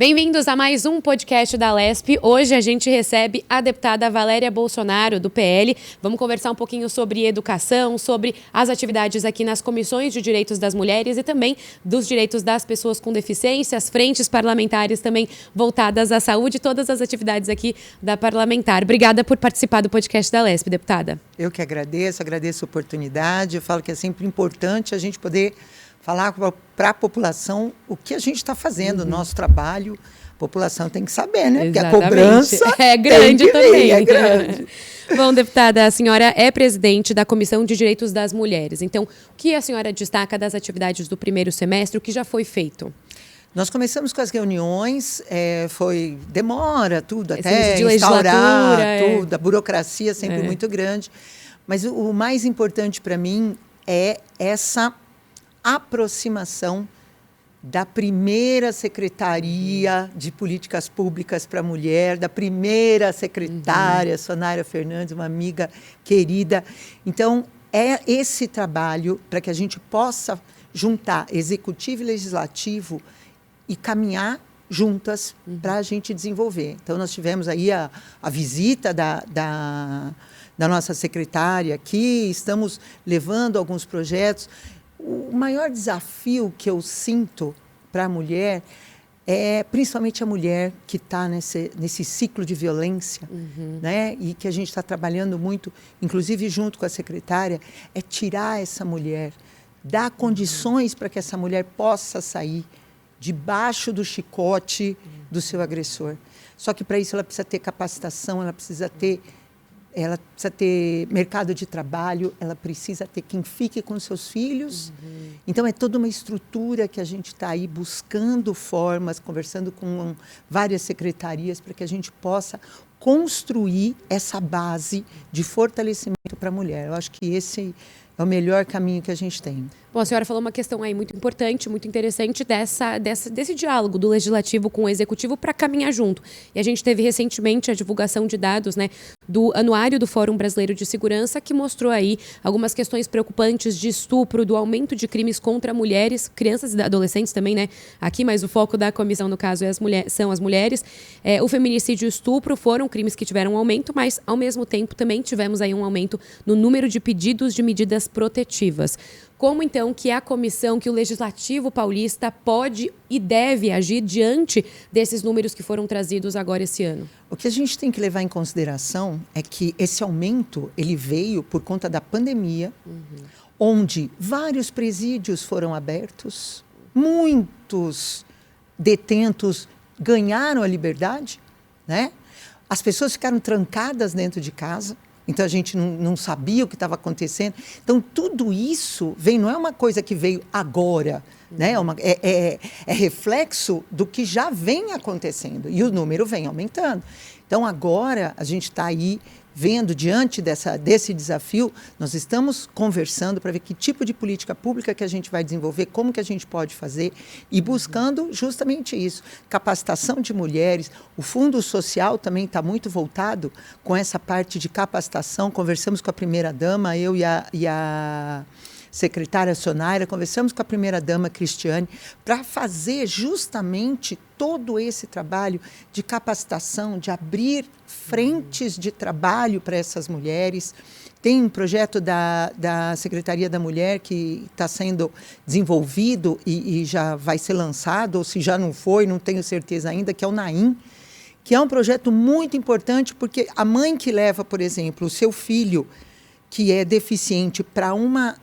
Bem-vindos a mais um podcast da Lespe. Hoje a gente recebe a deputada Valéria Bolsonaro, do PL. Vamos conversar um pouquinho sobre educação, sobre as atividades aqui nas comissões de direitos das mulheres e também dos direitos das pessoas com deficiência, as frentes parlamentares também voltadas à saúde, todas as atividades aqui da parlamentar. Obrigada por participar do podcast da Lespe, deputada. Eu que agradeço a oportunidade. Eu falo que é sempre importante a gente poder falar para a população o que a gente está fazendo, o nosso trabalho. A população tem que saber, né? Exatamente. Porque a cobrança é grande também. É grande. Bom, deputada, a senhora é presidente da Comissão de Direitos das Mulheres. Então, o que a senhora destaca das atividades do primeiro semestre, o que já foi feito? Nós começamos com as reuniões, demora tudo, Esse até de instaurar legislatura, tudo, a burocracia é sempre muito grande. Mas o mais importante para mim é essa aproximação da primeira Secretaria de Políticas Públicas para a Mulher, da primeira secretária, Sonária Fernandes, uma amiga querida. Então, é esse trabalho para que a gente possa juntar executivo e legislativo e caminhar juntas para a gente desenvolver. Então, nós tivemos aí a visita da nossa secretária aqui, estamos levando alguns projetos. O maior desafio que eu sinto para a mulher é principalmente a mulher que está nesse ciclo de violência, né? E que a gente está trabalhando muito, inclusive junto com a secretária, é tirar essa mulher, dar condições para que essa mulher possa sair debaixo do chicote do seu agressor. Só que para isso ela precisa ter capacitação, ela precisa ter mercado de trabalho, ela precisa ter quem fique com seus filhos. Então, é toda uma estrutura que a gente está aí buscando formas, conversando com várias secretarias, para que a gente possa construir essa base de fortalecimento para a mulher. Eu acho que esse é o melhor caminho que a gente tem. Bom, a senhora falou uma questão aí muito importante, muito interessante desse diálogo do legislativo com o executivo para caminhar junto. E a gente teve recentemente a divulgação de dados, né, do anuário do Fórum Brasileiro de Segurança, que mostrou aí algumas questões preocupantes de estupro, do aumento de crimes contra mulheres, crianças e adolescentes também, né? Aqui, mas o foco da comissão, no caso, são as mulheres. O feminicídio e o estupro foram crimes que tiveram um aumento, mas, ao mesmo tempo, também tivemos aí um aumento no número de pedidos de medidas protetivas. Como, então, que a comissão, que o Legislativo paulista pode e deve agir diante desses números que foram trazidos agora esse ano? O que a gente tem que levar em consideração é que esse aumento ele veio por conta da pandemia, onde vários presídios foram abertos, muitos detentos ganharam a liberdade, né? As pessoas ficaram trancadas dentro de casa. Então, a gente não sabia o que estava acontecendo. Então, tudo isso não é uma coisa que veio agora, né? É reflexo do que já vem acontecendo. E o número vem aumentando. Então, agora, a gente está aí vendo, diante desse desafio, nós estamos conversando para ver que tipo de política pública que a gente vai desenvolver, como que a gente pode fazer e buscando justamente isso, capacitação de mulheres. O Fundo Social também está muito voltado com essa parte de capacitação. Conversamos com a primeira-dama, eu e a secretária Sonária, conversamos com a primeira-dama Cristiane para fazer justamente todo esse trabalho de capacitação, de abrir frentes de trabalho para essas mulheres. Tem um projeto da Secretaria da Mulher que está sendo desenvolvido e já vai ser lançado, ou se já não foi, não tenho certeza ainda, que é o Naim, que é um projeto muito importante, porque a mãe que leva, por exemplo, o seu filho que é deficiente para uma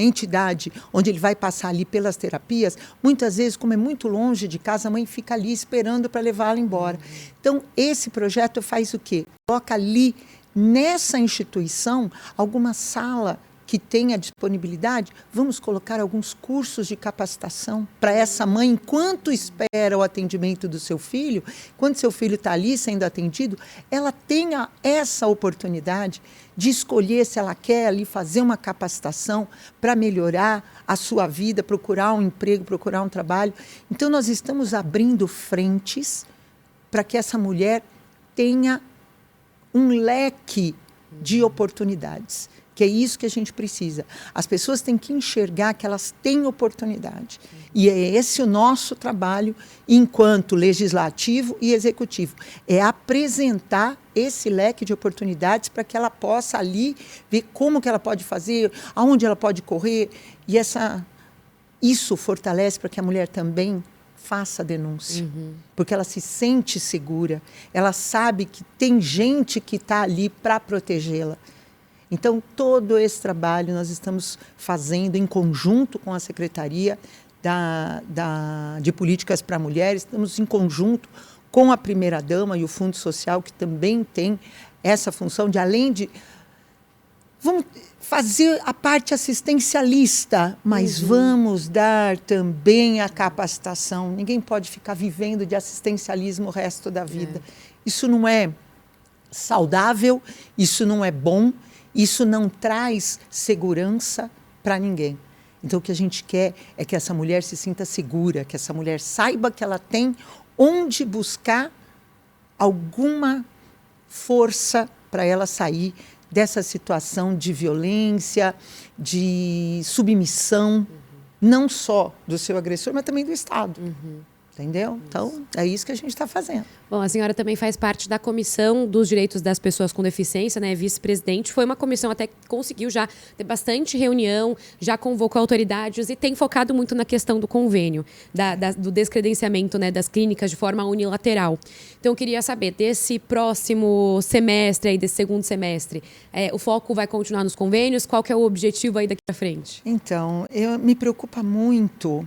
entidade onde ele vai passar ali pelas terapias, muitas vezes, como é muito longe de casa, a mãe fica ali esperando para levá-la embora. Então, esse projeto faz o quê? Coloca ali, nessa instituição, alguma sala que tenha disponibilidade, vamos colocar alguns cursos de capacitação para essa mãe, enquanto espera o atendimento do seu filho, quando seu filho está ali sendo atendido, ela tenha essa oportunidade de escolher se ela quer ali fazer uma capacitação para melhorar a sua vida, procurar um emprego, procurar um trabalho. Então, nós estamos abrindo frentes para que essa mulher tenha um leque de oportunidades. que é isso que a gente precisa. As pessoas têm que enxergar que elas têm oportunidade. E é esse o nosso trabalho enquanto legislativo e executivo. É apresentar esse leque de oportunidades para que ela possa ali ver como que ela pode fazer, aonde ela pode correr. E isso fortalece para que a mulher também faça a denúncia. Porque ela se sente segura. Ela sabe que tem gente que está ali para protegê-la. Então, todo esse trabalho nós estamos fazendo em conjunto com a Secretaria de Políticas para Mulheres, estamos em conjunto com a Primeira-Dama e o Fundo Social, que também tem essa função de, além de... Vamos fazer a parte assistencialista, mas vamos dar também a capacitação. Ninguém pode ficar vivendo de assistencialismo o resto da vida. Isso não é saudável, isso não é bom, isso não traz segurança para ninguém. Então, o que a gente quer é que essa mulher se sinta segura, que essa mulher saiba que ela tem onde buscar alguma força para ela sair dessa situação de violência, de submissão, não só do seu agressor, mas também do Estado. Entendeu? Então, é isso que a gente está fazendo. Bom, a senhora também faz parte da Comissão dos Direitos das Pessoas com Deficiência, né? Vice-presidente. Foi uma comissão até que conseguiu já ter bastante reunião, já convocou autoridades e tem focado muito na questão do convênio, do descredenciamento, né, das clínicas de forma unilateral. Então, eu queria saber, desse próximo semestre, aí, desse segundo semestre, o foco vai continuar nos convênios? Qual que é o objetivo aí daqui para frente? Então, me preocupa muito...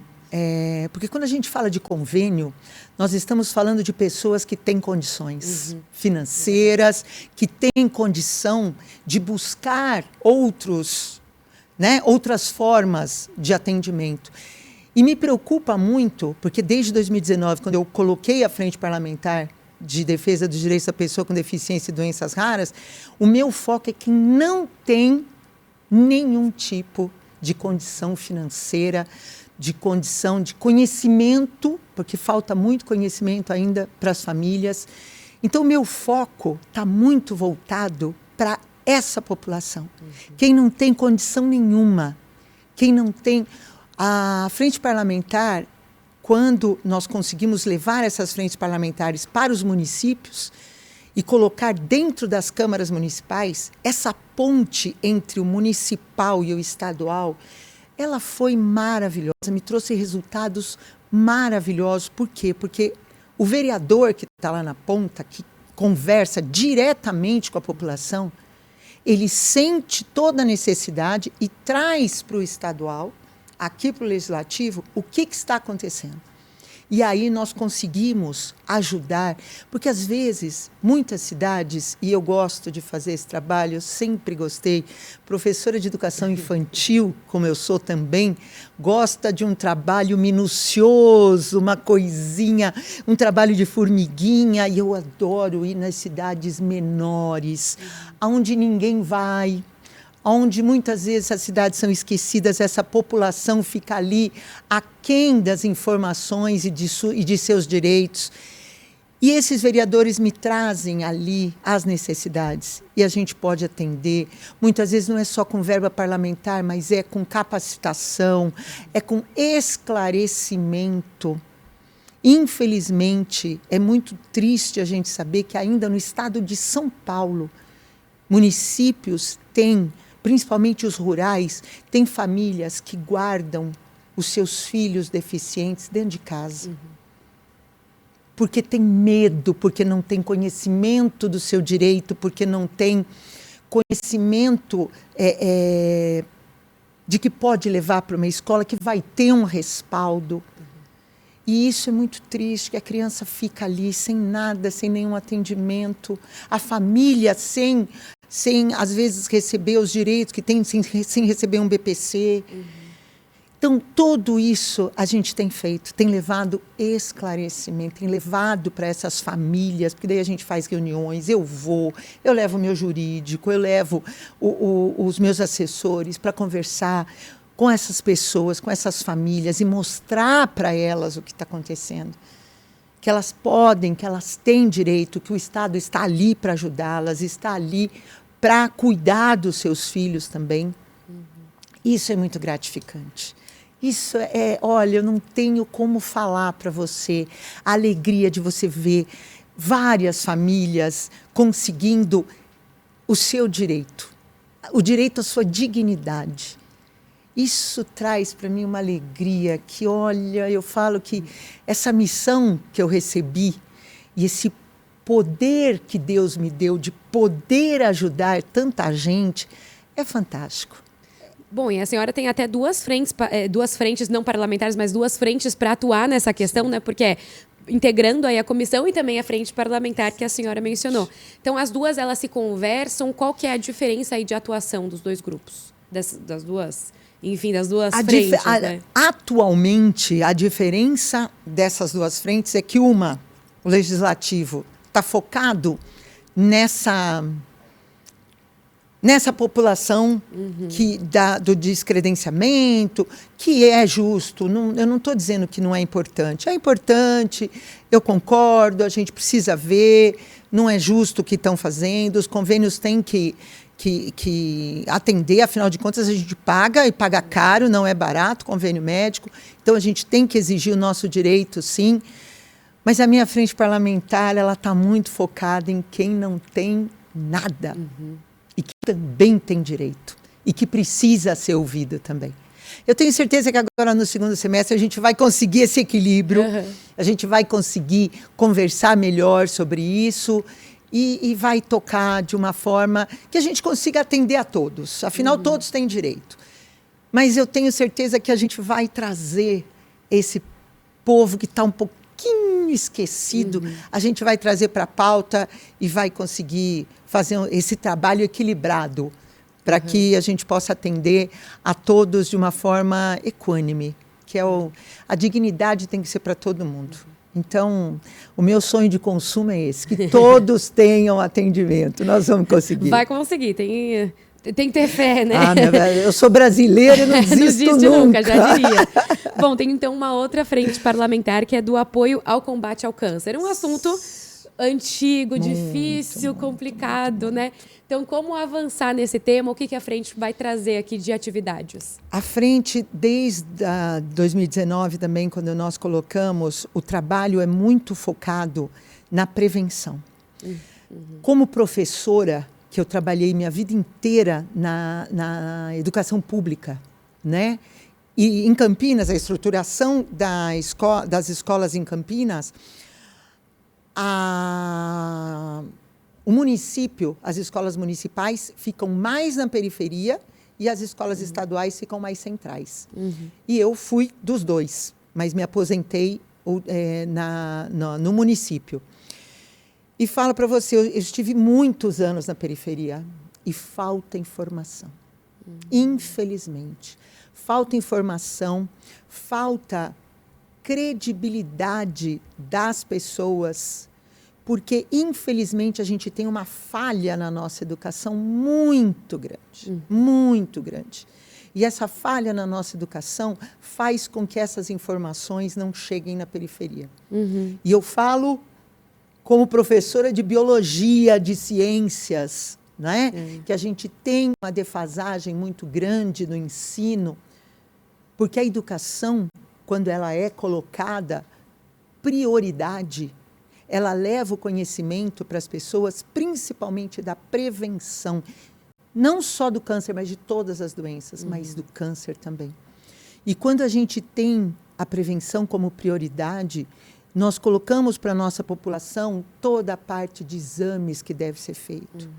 porque quando a gente fala de convênio, nós estamos falando de pessoas que têm condições financeiras, que têm condição de buscar outras formas de atendimento. E me preocupa muito, porque desde 2019, quando eu coloquei a Frente Parlamentar de Defesa dos Direitos da Pessoa com Deficiência e Doenças Raras, o meu foco é quem não tem nenhum tipo de condição financeira, de condição de conhecimento, porque falta muito conhecimento ainda para as famílias. Então, o meu foco está muito voltado para essa população. Quem não tem condição nenhuma, quem não tem... A Frente Parlamentar, quando nós conseguimos levar essas frentes parlamentares para os municípios e colocar dentro das câmaras municipais, essa ponte entre o municipal e o estadual, ela foi maravilhosa, me trouxe resultados maravilhosos. Por quê? Porque o vereador que está lá na ponta, que conversa diretamente com a população, ele sente toda a necessidade e traz para o estadual, aqui para o legislativo, o que está acontecendo. E aí nós conseguimos ajudar, porque às vezes, muitas cidades, e eu gosto de fazer esse trabalho, eu sempre gostei, professora de educação infantil, como eu sou também, gosta de um trabalho minucioso, uma coisinha, um trabalho de formiguinha, e eu adoro ir nas cidades menores, onde ninguém vai, onde muitas vezes as cidades são esquecidas, essa população fica ali aquém das informações e de seus direitos. E esses vereadores me trazem ali as necessidades e a gente pode atender. Muitas vezes não é só com verba parlamentar, mas é com capacitação, é com esclarecimento. Infelizmente, é muito triste a gente saber que ainda no estado de São Paulo, municípios têm, principalmente os rurais, tem famílias que guardam os seus filhos deficientes dentro de casa. Porque tem medo, porque não tem conhecimento do seu direito, porque não tem conhecimento de que pode levar para uma escola, que vai ter um respaldo. E isso é muito triste, que a criança fica ali sem nada, sem nenhum atendimento, a família sem às vezes, receber os direitos que tem, sem receber um BPC. Então, tudo isso a gente tem feito, tem levado esclarecimento, tem levado para essas famílias, porque daí a gente faz reuniões, eu levo o meu jurídico, eu levo os meus assessores para conversar com essas pessoas, com essas famílias e mostrar para elas o que está acontecendo. Que elas podem, que elas têm direito, que o Estado está ali para ajudá-las, está ali para cuidar dos seus filhos também. Isso é muito gratificante. Isso olha, eu não tenho como falar para você a alegria de você ver várias famílias conseguindo o seu direito, o direito à sua dignidade. Isso traz para mim uma alegria que, olha, eu falo que essa missão que eu recebi e esse poder que Deus me deu de poder ajudar tanta gente é fantástico. Bom, e a senhora tem até duas frentes não parlamentares, mas duas frentes para atuar nessa questão, né? Porque integrando aí a comissão e também a frente parlamentar que a senhora mencionou. Então, as duas, elas se conversam. Qual que é a diferença aí de atuação dos dois grupos? Das duas, enfim, das duas frentes, né? Atualmente, a diferença dessas duas frentes é que o legislativo, está focado nessa população do descredenciamento, que é justo. Eu não estou dizendo que não é importante. É importante, eu concordo, a gente precisa ver, não é justo o que estão fazendo, os convênios têm que atender, afinal de contas a gente paga, e paga caro, não é barato, convênio médico, então a gente tem que exigir o nosso direito, sim. Mas a minha frente parlamentar, ela está muito focada em quem não tem nada. E que também tem direito. E que precisa ser ouvido também. Eu tenho certeza que agora, no segundo semestre, a gente vai conseguir esse equilíbrio. A gente vai conseguir conversar melhor sobre isso. E vai tocar de uma forma que a gente consiga atender a todos. Afinal, todos têm direito. Mas eu tenho certeza que a gente vai trazer esse povo que está um pouquinho esquecido, a gente vai trazer para a pauta e vai conseguir fazer esse trabalho equilibrado para que a gente possa atender a todos de uma forma equânime, que é a dignidade tem que ser para todo mundo. Então, o meu sonho de consumo é esse, que todos tenham atendimento. Nós vamos conseguir. Vai conseguir, tem que ter fé, né? Eu sou brasileira e não desisto nunca. Já diria. Bom, tem então uma outra frente parlamentar que é do apoio ao combate ao câncer. Um assunto antigo, difícil, complicado, né? Então, como avançar nesse tema? O que a frente vai trazer aqui de atividades? A frente, desde 2019 também, quando nós colocamos, o trabalho é muito focado na prevenção. Como professora, que eu trabalhei minha vida inteira na educação pública, né? E em Campinas, a estruturação das escolas em Campinas, o município, as escolas municipais ficam mais na periferia e as escolas estaduais ficam mais centrais. E eu fui dos dois, mas me aposentei no município. E falo para você, eu estive muitos anos na periferia e falta informação. Infelizmente. Falta informação, falta credibilidade das pessoas, porque, infelizmente, a gente tem uma falha na nossa educação muito grande, muito grande. E essa falha na nossa educação faz com que essas informações não cheguem na periferia. E eu falo como professora de biologia, de ciências, né? Que a gente tem uma defasagem muito grande no ensino, porque a educação, quando ela é colocada prioridade, ela leva o conhecimento para as pessoas, principalmente da prevenção, não só do câncer, mas de todas as doenças, mas do câncer também. E quando a gente tem a prevenção como prioridade, nós colocamos para a nossa população toda a parte de exames que deve ser feito,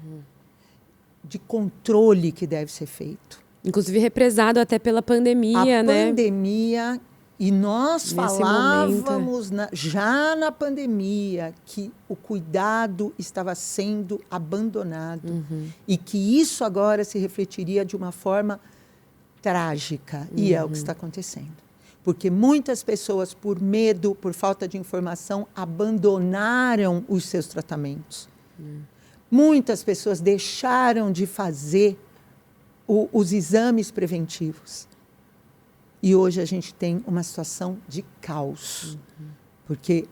de controle que deve ser feito. Inclusive represado até pela pandemia, né? A pandemia, e nós falávamos já na pandemia que o cuidado estava sendo abandonado e que isso agora se refletiria de uma forma trágica. E é o que está acontecendo. Porque muitas pessoas, por medo, por falta de informação, abandonaram os seus tratamentos. Muitas pessoas deixaram de fazer os exames preventivos. E hoje a gente tem uma situação de caos. Porque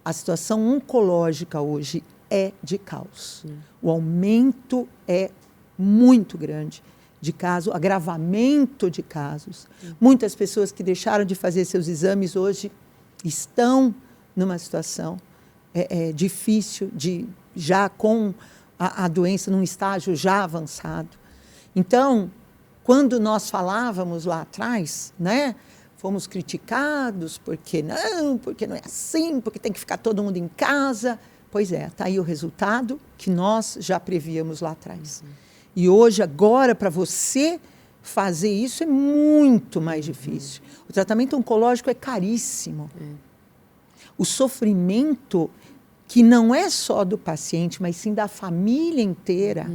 a situação oncológica hoje é de caos. O aumento é muito grande de caso, agravamento de casos. Muitas pessoas que deixaram de fazer seus exames hoje estão numa situação difícil, já com a doença num estágio já avançado. Então, quando nós falávamos lá atrás, né, fomos criticados, porque não é assim, porque tem que ficar todo mundo em casa. Pois é, está aí o resultado que nós já prevíamos lá atrás. E hoje, agora, para você fazer isso é muito mais difícil. O tratamento oncológico é caríssimo. O sofrimento, que não é só do paciente, mas sim da família inteira.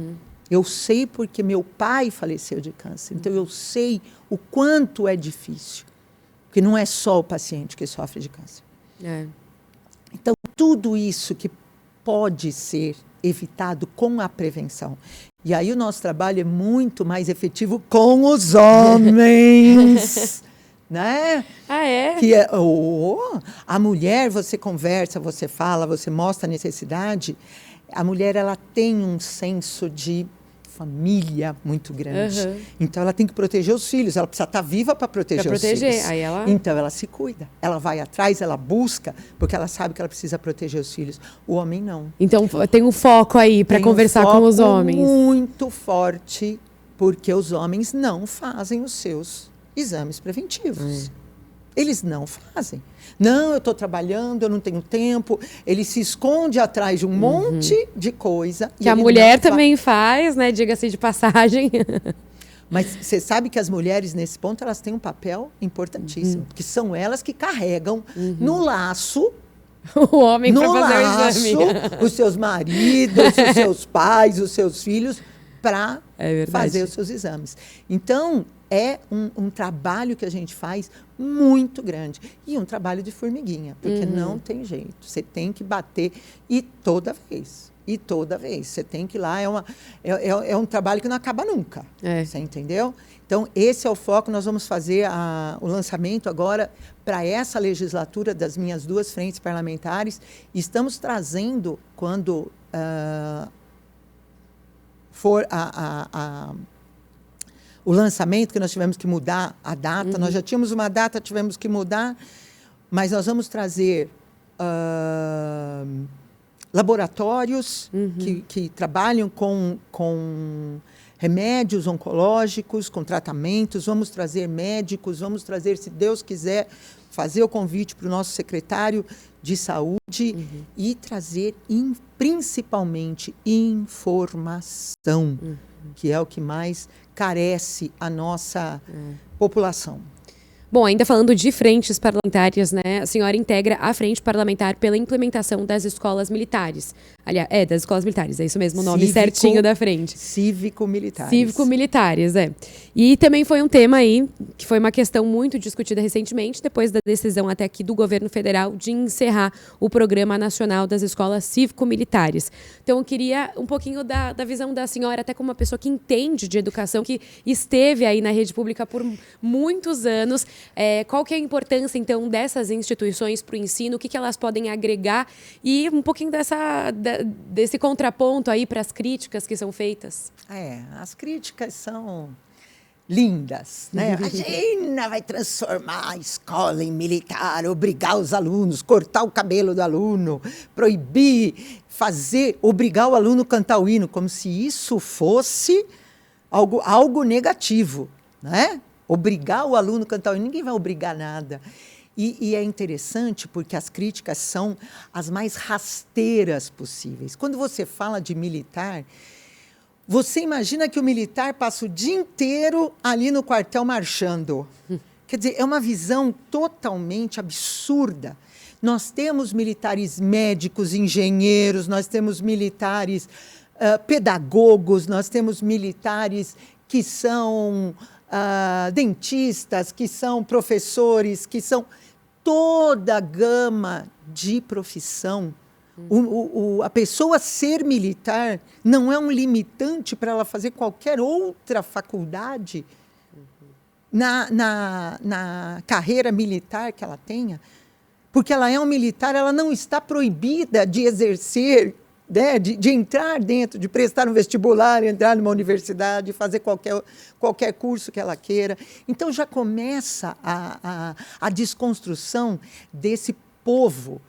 Eu sei porque meu pai faleceu de câncer, então eu sei o quanto é difícil. Porque não é só o paciente que sofre de câncer. Então, tudo isso que pode ser evitado com a prevenção. E aí o nosso trabalho é muito mais efetivo com os homens. Né? Ah, é? Que a mulher, você conversa, você fala, você mostra a necessidade. A mulher, ela tem um senso de família muito grande. Então, ela tem que proteger os filhos. Ela precisa estar viva para proteger os filhos. Aí ela... Então, ela se cuida. Ela vai atrás, ela busca, porque ela sabe que ela precisa proteger os filhos. O homem, não. Então, tem um foco aí para conversar com os homens. Muito forte, porque os homens não fazem os seus exames preventivos. Eles não fazem. Não, eu estou trabalhando, eu não tenho tempo. Ele se esconde atrás de um monte de coisa. Que a mulher também faz, né? Diga-se de passagem. Mas você sabe que as mulheres, nesse ponto, elas têm um papel importantíssimo. Porque são elas que carregam no laço... O homem para fazer o exame. Os seus maridos, os seus pais, os seus filhos, para fazer os seus exames. Então, é um trabalho que a gente faz muito grande. E um trabalho de formiguinha, porque não tem jeito. Você tem que bater e toda vez. Você tem que ir lá. É um trabalho que não acaba nunca. Você entendeu? Então, esse é o foco. Nós vamos fazer o lançamento agora para essa legislatura das minhas 2 frentes parlamentares. Estamos trazendo, quando for o lançamento, que nós tivemos que mudar a data. Nós já tínhamos uma data, tivemos que mudar, mas nós vamos trazer laboratórios que trabalham com remédios oncológicos, com tratamentos. Vamos trazer médicos, vamos trazer, se Deus quiser, fazer o convite para o nosso secretário de saúde e trazer principalmente informação, que é o que mais carece a nossa população. Bom, ainda falando de frentes parlamentares, né? A senhora integra a Frente Parlamentar pela implementação das escolas militares. Aliás, das escolas militares, é isso mesmo o nome certinho da frente. Cívico-militares. Cívico-militares, E também foi um tema aí, que foi uma questão muito discutida recentemente, depois da decisão até aqui do governo federal de encerrar o Programa Nacional das Escolas Cívico-Militares. Então, eu queria um pouquinho da visão da senhora, até como uma pessoa que entende de educação, que esteve aí na rede pública por muitos anos. Qual que é a importância, então, dessas instituições para o ensino? O que elas podem agregar? E um pouquinho desse contraponto aí para as críticas que são feitas. As críticas são lindas, né? Imagina, vai transformar a escola em militar, obrigar os alunos, cortar o cabelo do aluno, proibir, obrigar o aluno a cantar o hino, como se isso fosse algo negativo, né? Obrigar o aluno a cantar o hino, ninguém vai obrigar nada. E é interessante porque as críticas são as mais rasteiras possíveis. Quando você fala de militar, você imagina que o militar passa o dia inteiro ali no quartel marchando. Quer dizer, é uma visão totalmente absurda. Nós temos militares médicos, engenheiros, nós temos militares pedagogos, nós temos militares que são dentistas, que são professores, que são toda a gama de profissão. A pessoa ser militar não é um limitante para ela fazer qualquer outra faculdade na carreira militar que ela tenha, porque ela é um militar, ela não está proibida de exercer né, de entrar dentro, de prestar um vestibular, entrar numa universidade, fazer qualquer curso que ela queira. Então, já começa a desconstrução desse povo,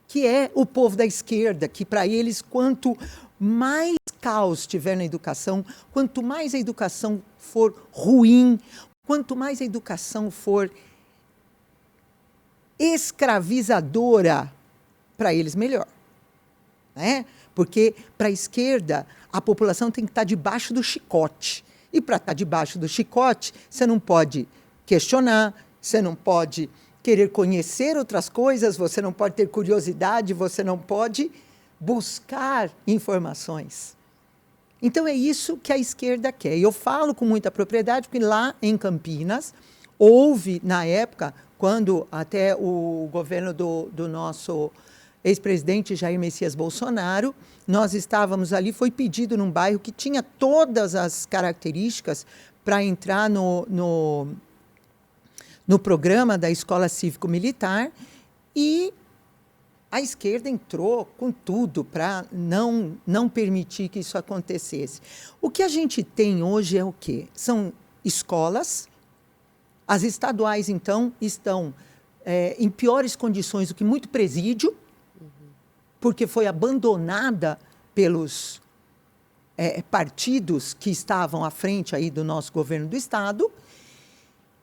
que é o povo da esquerda, que, para eles, quanto mais caos tiver na educação, quanto mais a educação for ruim, quanto mais a educação for escravizadora, para eles, melhor. Né? Porque, para a esquerda, a população tem que estar debaixo do chicote. E, para estar debaixo do chicote, você não pode questionar, você não pode querer conhecer outras coisas, você não pode ter curiosidade, você não pode buscar informações. Então, é isso que a esquerda quer. E eu falo com muita propriedade, porque lá em Campinas, houve, na época, quando até o governo do nosso ex-presidente Jair Messias Bolsonaro, nós estávamos ali, foi pedido num bairro que tinha todas as características para entrar no programa da Escola Cívico-Militar, e a esquerda entrou com tudo para não permitir que isso acontecesse. O que a gente tem hoje é o quê? São escolas. As estaduais, então, estão em piores condições do que muito presídio, porque foi abandonada pelos partidos que estavam à frente aí do nosso governo do Estado.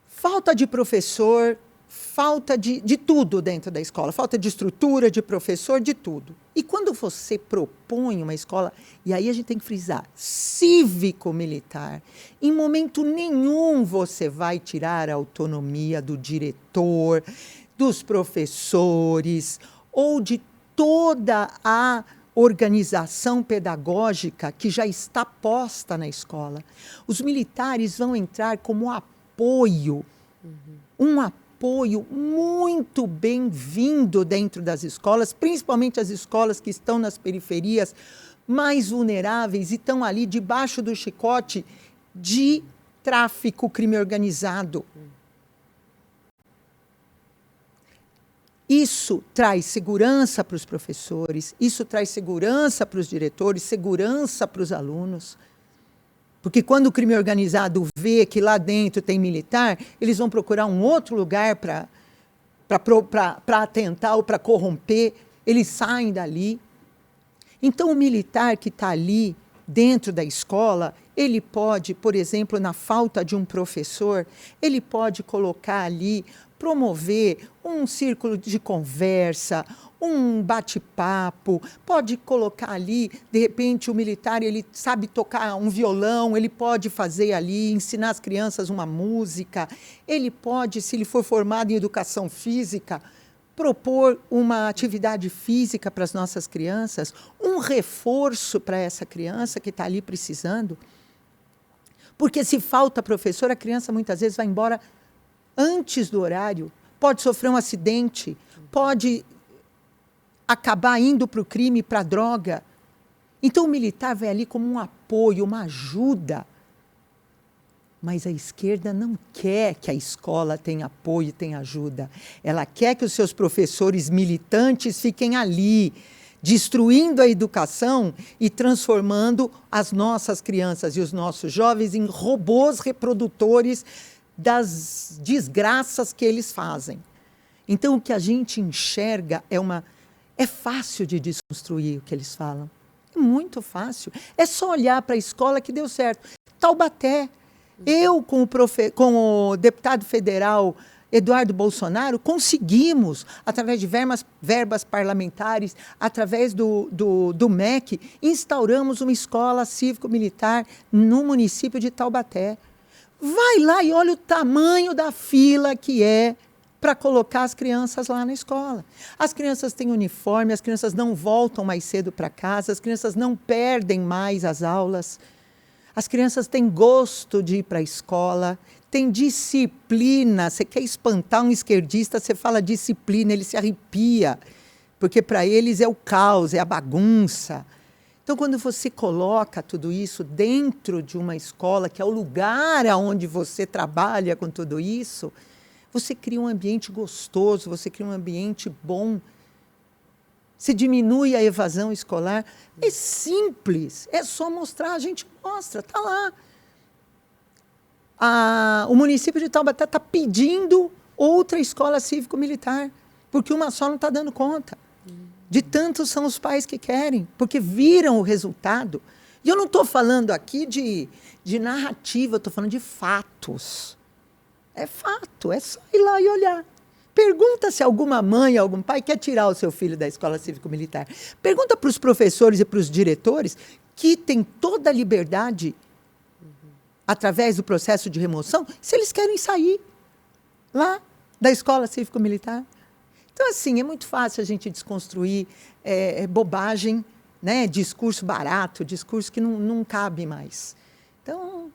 Falta de professor, falta de tudo dentro da escola, falta de estrutura, de professor, de tudo. E quando você propõe uma escola, e aí a gente tem que frisar, cívico-militar, em momento nenhum você vai tirar a autonomia do diretor, dos professores, ou de toda a organização pedagógica que já está posta na escola. Os militares vão entrar como apoio, um apoio muito bem-vindo dentro das escolas, principalmente as escolas que estão nas periferias mais vulneráveis e estão ali debaixo do chicote de tráfico, crime organizado. Isso traz segurança para os professores, isso traz segurança para os diretores, segurança para os alunos. Porque quando o crime organizado vê que lá dentro tem militar, eles vão procurar um outro lugar para atentar ou para corromper, eles saem dali. Então, o militar que está ali dentro da escola, ele pode, por exemplo, na falta de um professor, ele pode colocar ali, promover um círculo de conversa, um bate-papo, pode colocar ali, de repente, o militar, ele sabe tocar um violão, ele pode fazer ali, ensinar as crianças uma música, ele pode, se ele for formado em educação física, propor uma atividade física para as nossas crianças, um reforço para essa criança que está ali precisando. Porque se falta professor, a criança muitas vezes vai embora antes do horário, pode sofrer um acidente, pode acabar indo para o crime, para a droga. Então, o militar vai ali como um apoio, uma ajuda. Mas a esquerda não quer que a escola tenha apoio, tenha ajuda. Ela quer que os seus professores militantes fiquem ali, destruindo a educação e transformando as nossas crianças e os nossos jovens em robôs reprodutores das desgraças que eles fazem. Então, o que a gente enxerga é fácil de desconstruir o que eles falam. É muito fácil. É só olhar para a escola que deu certo. Taubaté. Eu, com o deputado federal Eduardo Bolsonaro, conseguimos, através de verbas parlamentares, através do MEC, instauramos uma escola cívico-militar no município de Taubaté. Vai lá e olha o tamanho da fila que é para colocar as crianças lá na escola. As crianças têm uniforme, as crianças não voltam mais cedo para casa, as crianças não perdem mais as aulas, as crianças têm gosto de ir para a escola, têm disciplina. Você quer espantar um esquerdista, você fala disciplina, ele se arrepia, porque para eles é o caos, é a bagunça. Então, quando você coloca tudo isso dentro de uma escola, que é o lugar onde você trabalha com tudo isso, você cria um ambiente gostoso, você cria um ambiente bom. se diminui a evasão escolar. É simples, é só mostrar, a gente mostra, está lá. O município de Taubaté está pedindo outra escola cívico-militar, porque uma só não está dando conta. De tantos são os pais que querem, porque viram o resultado. E eu não estou falando aqui de narrativa, eu estou falando de fatos. É fato, é só ir lá e olhar. Pergunta se alguma mãe, algum pai quer tirar o seu filho da escola cívico-militar. Pergunta para os professores e para os diretores, que têm toda a liberdade, através do processo de remoção, se eles querem sair lá da escola cívico-militar. Então, assim, é muito fácil a gente desconstruir bobagem, né? Discurso barato, discurso que não cabe mais. Então,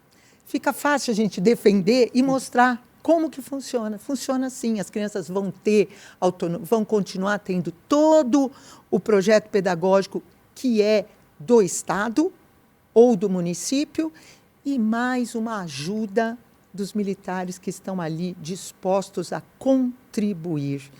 fica fácil a gente defender e mostrar como que funciona. Funciona assim, as crianças vão vão continuar tendo todo o projeto pedagógico que é do Estado ou do município, e mais uma ajuda dos militares que estão ali dispostos a contribuir.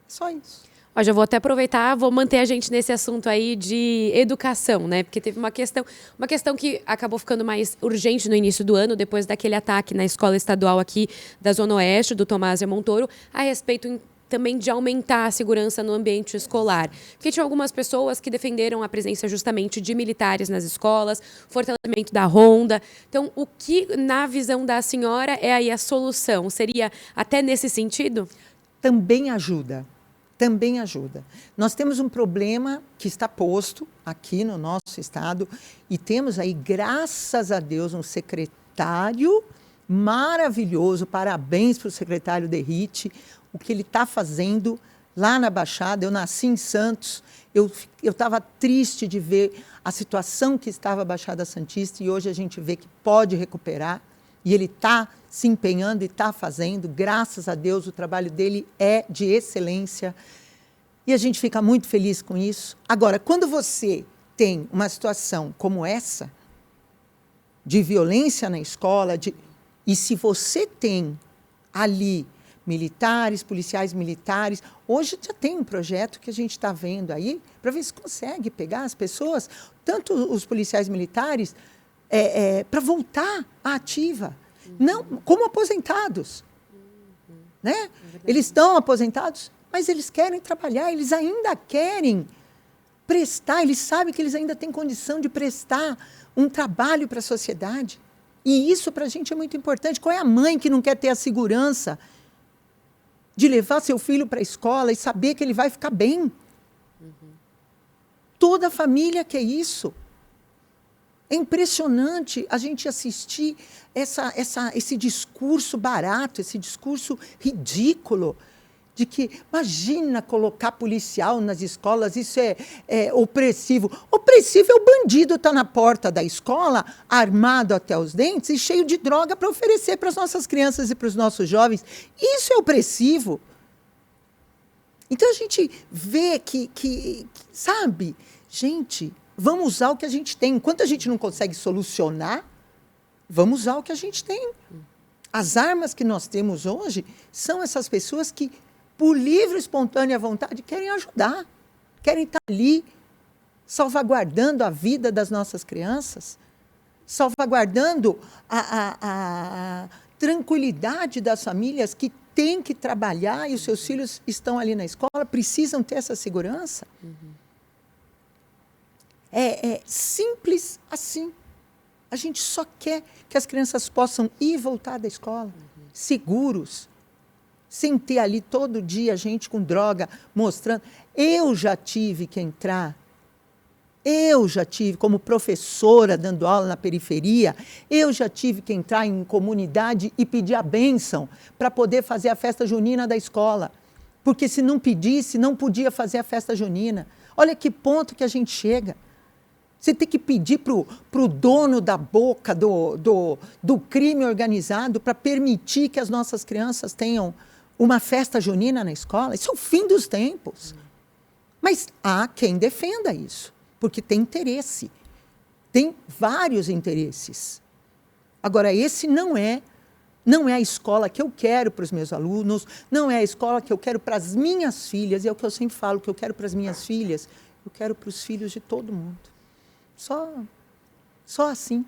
Só isso. Ó, já vou até aproveitar, vou manter a gente nesse assunto aí de educação, né? Porque teve uma questão que acabou ficando mais urgente no início do ano, depois daquele ataque na escola estadual aqui da Zona Oeste, do Tomás e Montoro, a respeito também de aumentar a segurança no ambiente escolar. Porque tinha algumas pessoas que defenderam a presença justamente de militares nas escolas, fortalecimento da ronda. Então, o que, na visão da senhora, é aí a solução? Seria até nesse sentido? Também ajuda. Também ajuda. Nós temos um problema que está posto aqui no nosso estado e temos aí, graças a Deus, um secretário maravilhoso. Parabéns para o secretário Derrite, o que ele está fazendo lá na Baixada. Eu nasci em Santos, eu estava triste de ver a situação que estava a Baixada Santista, e hoje a gente vê que pode recuperar, e ele está se empenhando e está fazendo. Graças a Deus, o trabalho dele é de excelência, e a gente fica muito feliz com isso. Agora, quando você tem uma situação como essa, de violência na escola, e se você tem ali militares, policiais militares, hoje já tem um projeto que a gente está vendo aí, para ver se consegue pegar as pessoas, tanto os policiais militares, para voltar à ativa, não como aposentados. Né? Eles estão aposentados, mas eles querem trabalhar, eles ainda querem prestar, eles sabem que eles ainda têm condição de prestar um trabalho para a sociedade. E isso para a gente é muito importante. Qual é a mãe que não quer ter a segurança de levar seu filho para a escola e saber que ele vai ficar bem? Toda a família quer isso. É impressionante a gente assistir esse discurso barato, esse discurso ridículo, de que, imagina colocar policial nas escolas, isso é opressivo. Opressivo é o bandido estar na porta da escola, armado até os dentes e cheio de droga para oferecer para as nossas crianças e para os nossos jovens. Isso é opressivo. Então, a gente vê que sabe, gente, vamos usar o que a gente tem. Enquanto a gente não consegue solucionar, vamos usar o que a gente tem. As armas que nós temos hoje são essas pessoas que, por livre, espontânea vontade, querem ajudar, querem estar ali, salvaguardando a vida das nossas crianças, salvaguardando a tranquilidade das famílias que têm que trabalhar e os seus filhos estão ali na escola, precisam ter essa segurança. É simples assim. A gente só quer que as crianças possam ir e voltar da escola, seguros, sem ter ali todo dia gente com droga mostrando. Eu já tive que entrar, como professora dando aula na periferia, eu já tive que entrar em comunidade e pedir a bênção para poder fazer a festa junina da escola. Porque se não pedisse, não podia fazer a festa junina. Olha que ponto que a gente chega. Você tem que pedir para o dono da boca do crime organizado para permitir que as nossas crianças tenham uma festa junina na escola. Isso é o fim dos tempos. Mas há quem defenda isso, porque tem interesse. Tem vários interesses. Agora, esse não é Não é a escola que eu quero para os meus alunos, não é a escola que eu quero para as minhas filhas, e é o que eu sempre falo, que eu quero para as minhas filhas, eu quero para os filhos de todo mundo. Só assim.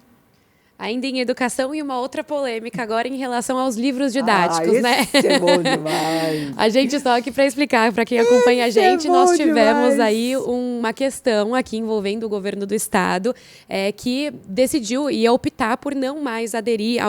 Ainda em educação e uma outra polêmica agora em relação aos livros didáticos, né? Esse é bom demais. A gente só aqui para explicar para quem acompanha a gente, nós tivemos aí uma questão aqui envolvendo o governo do estado que decidiu e optar por não mais aderir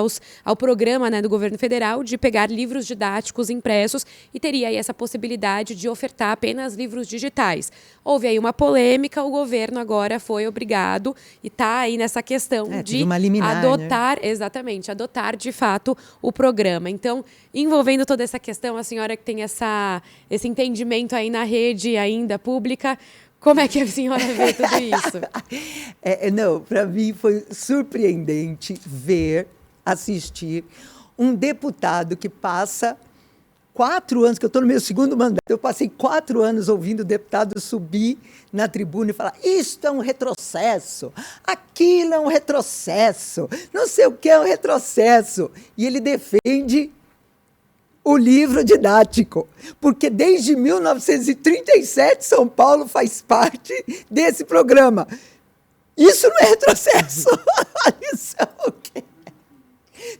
ao programa, né, do governo federal de pegar livros didáticos impressos e teria aí essa possibilidade de ofertar apenas livros digitais. Houve aí uma polêmica, o governo agora foi obrigado e está aí nessa questão de uma liminar, adotar, né? Exatamente, adotar de fato o programa. Então, envolvendo toda essa questão, a senhora que tem esse entendimento aí na rede ainda pública, como é que a senhora vê tudo isso? Não, para mim foi surpreendente assistir um deputado que passa 4 anos, que eu estou no meu segundo mandato, eu passei 4 anos ouvindo o deputado subir na tribuna e falar: isto é um retrocesso, aquilo é um retrocesso, não sei o que é um retrocesso. E ele defende o livro didático, porque desde 1937 São Paulo faz parte desse programa. Isso não é retrocesso? Isso é o quê?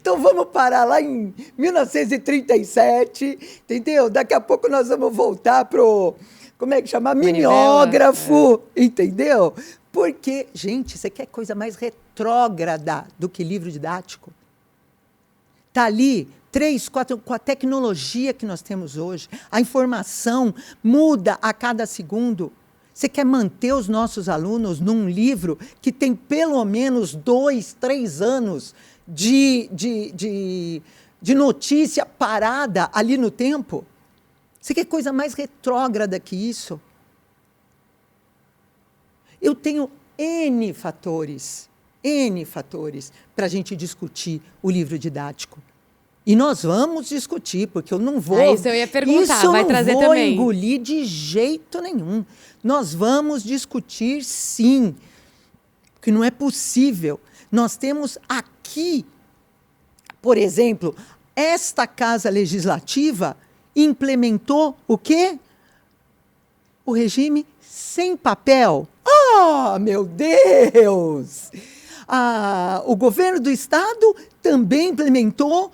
Então vamos parar lá em 1937, entendeu? Daqui a pouco nós vamos voltar pro, como é que chama? Mimeógrafo, entendeu? Porque, gente, você quer coisa mais retrógrada do que livro didático? Está ali 3, 4, com a tecnologia que nós temos hoje, a informação muda a cada segundo. Você quer manter os nossos alunos num livro que tem pelo menos 2, 3 anos de notícia parada ali no tempo? Você quer coisa mais retrógrada que isso? Eu tenho N fatores para a gente discutir o livro didático. E nós vamos discutir, porque eu não vou... Isso eu ia perguntar, vai trazer também. Isso eu não vou engolir de jeito nenhum. Nós vamos discutir, sim, porque não é possível. Nós temos aqui, por exemplo, esta Casa Legislativa implementou o quê? O regime sem papel. Oh, meu Deus! O governo do Estado também implementou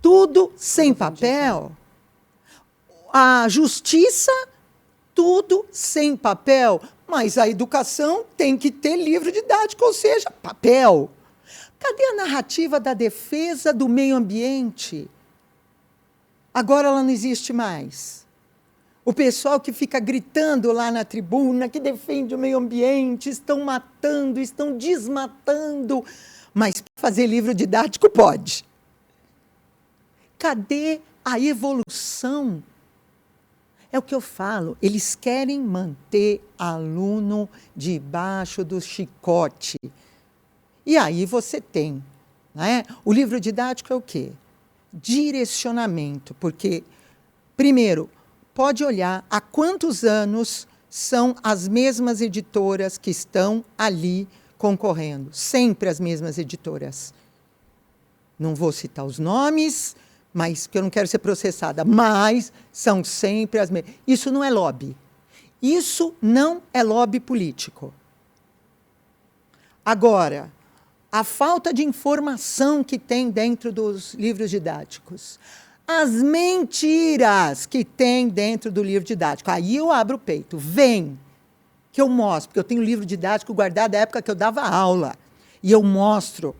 tudo sem papel. A justiça, tudo sem papel. Mas a educação tem que ter livro didático, ou seja, papel. Cadê a narrativa da defesa do meio ambiente? Agora ela não existe mais. O pessoal que fica gritando lá na tribuna, que defende o meio ambiente, estão matando, estão desmatando. Mas fazer livro didático pode. Cadê a evolução? É o que eu falo, eles querem manter aluno debaixo do chicote. E aí você tem, né? O livro didático é o quê? Direcionamento, porque, primeiro, pode olhar há quantos anos são as mesmas editoras que estão ali concorrendo. Sempre as mesmas editoras. Não vou citar os nomes, mas porque eu não quero ser processada, mas são sempre as mesmas. Isso não é lobby. Isso não é lobby político. Agora, a falta de informação que tem dentro dos livros didáticos, as mentiras que tem dentro do livro didático, aí eu abro o peito, vem, que eu mostro, porque eu tenho livro didático guardado da época que eu dava aula, e eu mostro.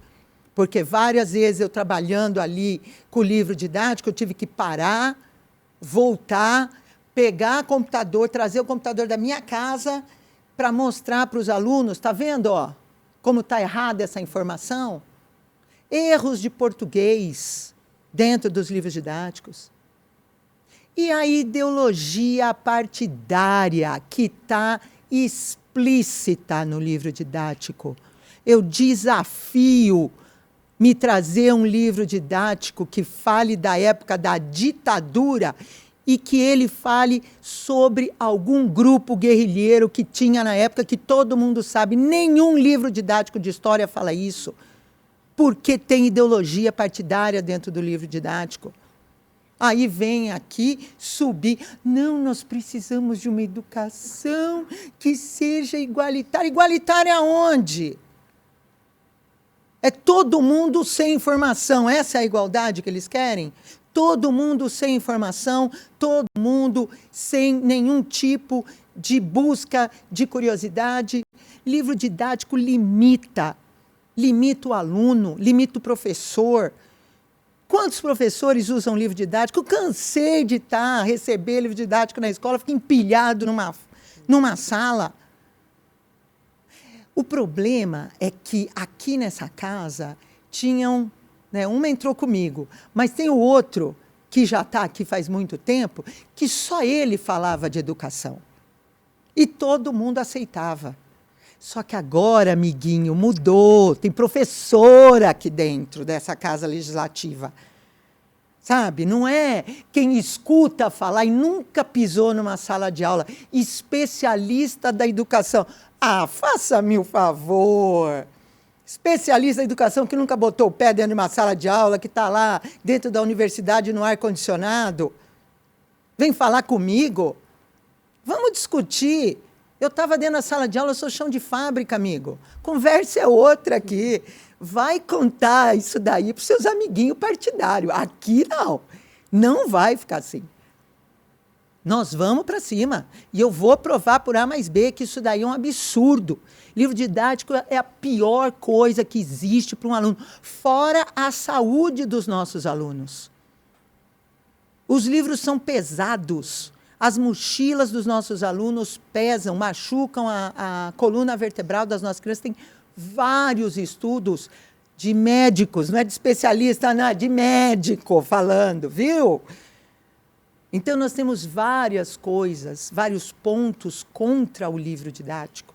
Porque várias vezes eu trabalhando ali com o livro didático, eu tive que parar, voltar, pegar o computador, trazer o computador da minha casa para mostrar para os alunos, está vendo, ó, como está errada essa informação? Erros de português dentro dos livros didáticos. E a ideologia partidária que está explícita no livro didático. Eu desafio me trazer um livro didático que fale da época da ditadura e que ele fale sobre algum grupo guerrilheiro que tinha na época, que todo mundo sabe. Nenhum livro didático de história fala isso. porque tem ideologia partidária dentro do livro didático. Aí vem aqui subir. Não, nós precisamos de uma educação que seja igualitária. Igualitária aonde? É todo mundo sem informação. Essa é a igualdade que eles querem? Todo mundo sem informação, todo mundo sem nenhum tipo de busca de curiosidade. Livro didático limita o aluno, limita o professor. Quantos professores usam livro didático? Eu cansei de receber livro didático na escola, fica empilhado numa sala. O problema é que aqui nessa casa tinham, né, uma entrou comigo, mas tem o outro que já está aqui faz muito tempo, que só ele falava de educação. E todo mundo aceitava. Só que agora, amiguinho, mudou. Tem professora aqui dentro dessa casa legislativa. Sabe? Não é quem escuta falar e nunca pisou numa sala de aula. Especialista da educação. Ah, faça-me o favor. Especialista da educação que nunca botou o pé dentro de uma sala de aula, que está lá dentro da universidade no ar-condicionado. Vem falar comigo. Vamos discutir. Eu estava dentro da sala de aula, eu sou chão de fábrica, amigo. Conversa é outra aqui. Vai contar isso daí para os seus amiguinhos partidários. Aqui não. Não vai ficar assim. Nós vamos para cima. E eu vou provar por A mais B que isso daí é um absurdo. Livro didático é a pior coisa que existe para um aluno. Fora a saúde dos nossos alunos. Os livros são pesados. As mochilas dos nossos alunos pesam, machucam a coluna vertebral das nossas crianças. Tem vários estudos de médicos, não é de especialista, não, é de médico falando, viu? Então, nós temos várias coisas, vários pontos contra o livro didático.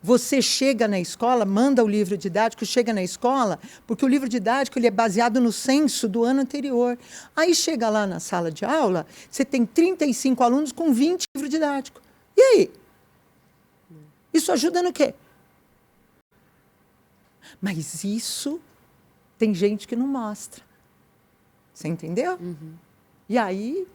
Você chega na escola, manda o livro didático, chega na escola, porque o livro didático ele é baseado no censo do ano anterior. Aí chega lá na sala de aula, você tem 35 alunos com 20 livros didáticos. E aí? Isso ajuda no quê? Mas isso tem gente que não mostra. Você entendeu? Uhum. E aí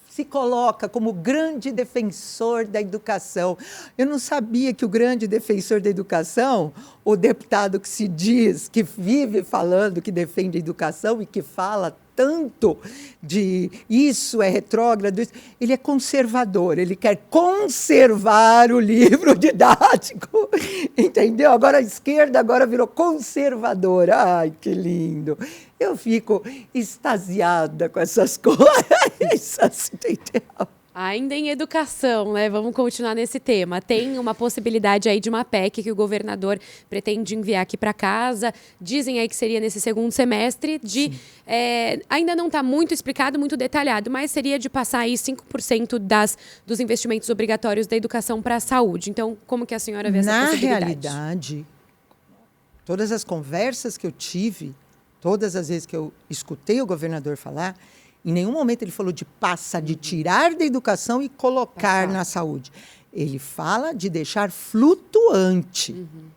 se coloca como grande defensor da educação. Eu não sabia que o grande defensor da educação, o deputado que se diz, que vive falando que defende a educação e que fala tanto de isso é retrógrado, ele é conservador, ele quer conservar o livro didático, entendeu? Agora a esquerda agora virou conservadora. Ai, que lindo! Eu fico extasiada com essas coisas, entendeu? Ainda em educação, né? Vamos continuar nesse tema. Tem uma possibilidade aí de uma PEC que o governador pretende enviar aqui para casa. Dizem aí que seria nesse segundo semestre. Ainda não está muito explicado, muito detalhado, mas seria de passar aí 5% dos investimentos obrigatórios da educação para a saúde. Então, como que a senhora vê essa possibilidade? Na realidade, todas as conversas que eu tive, todas as vezes que eu escutei o governador falar, em nenhum momento ele falou de tirar da educação e colocar na saúde. Ele fala de deixar flutuante. Uhum.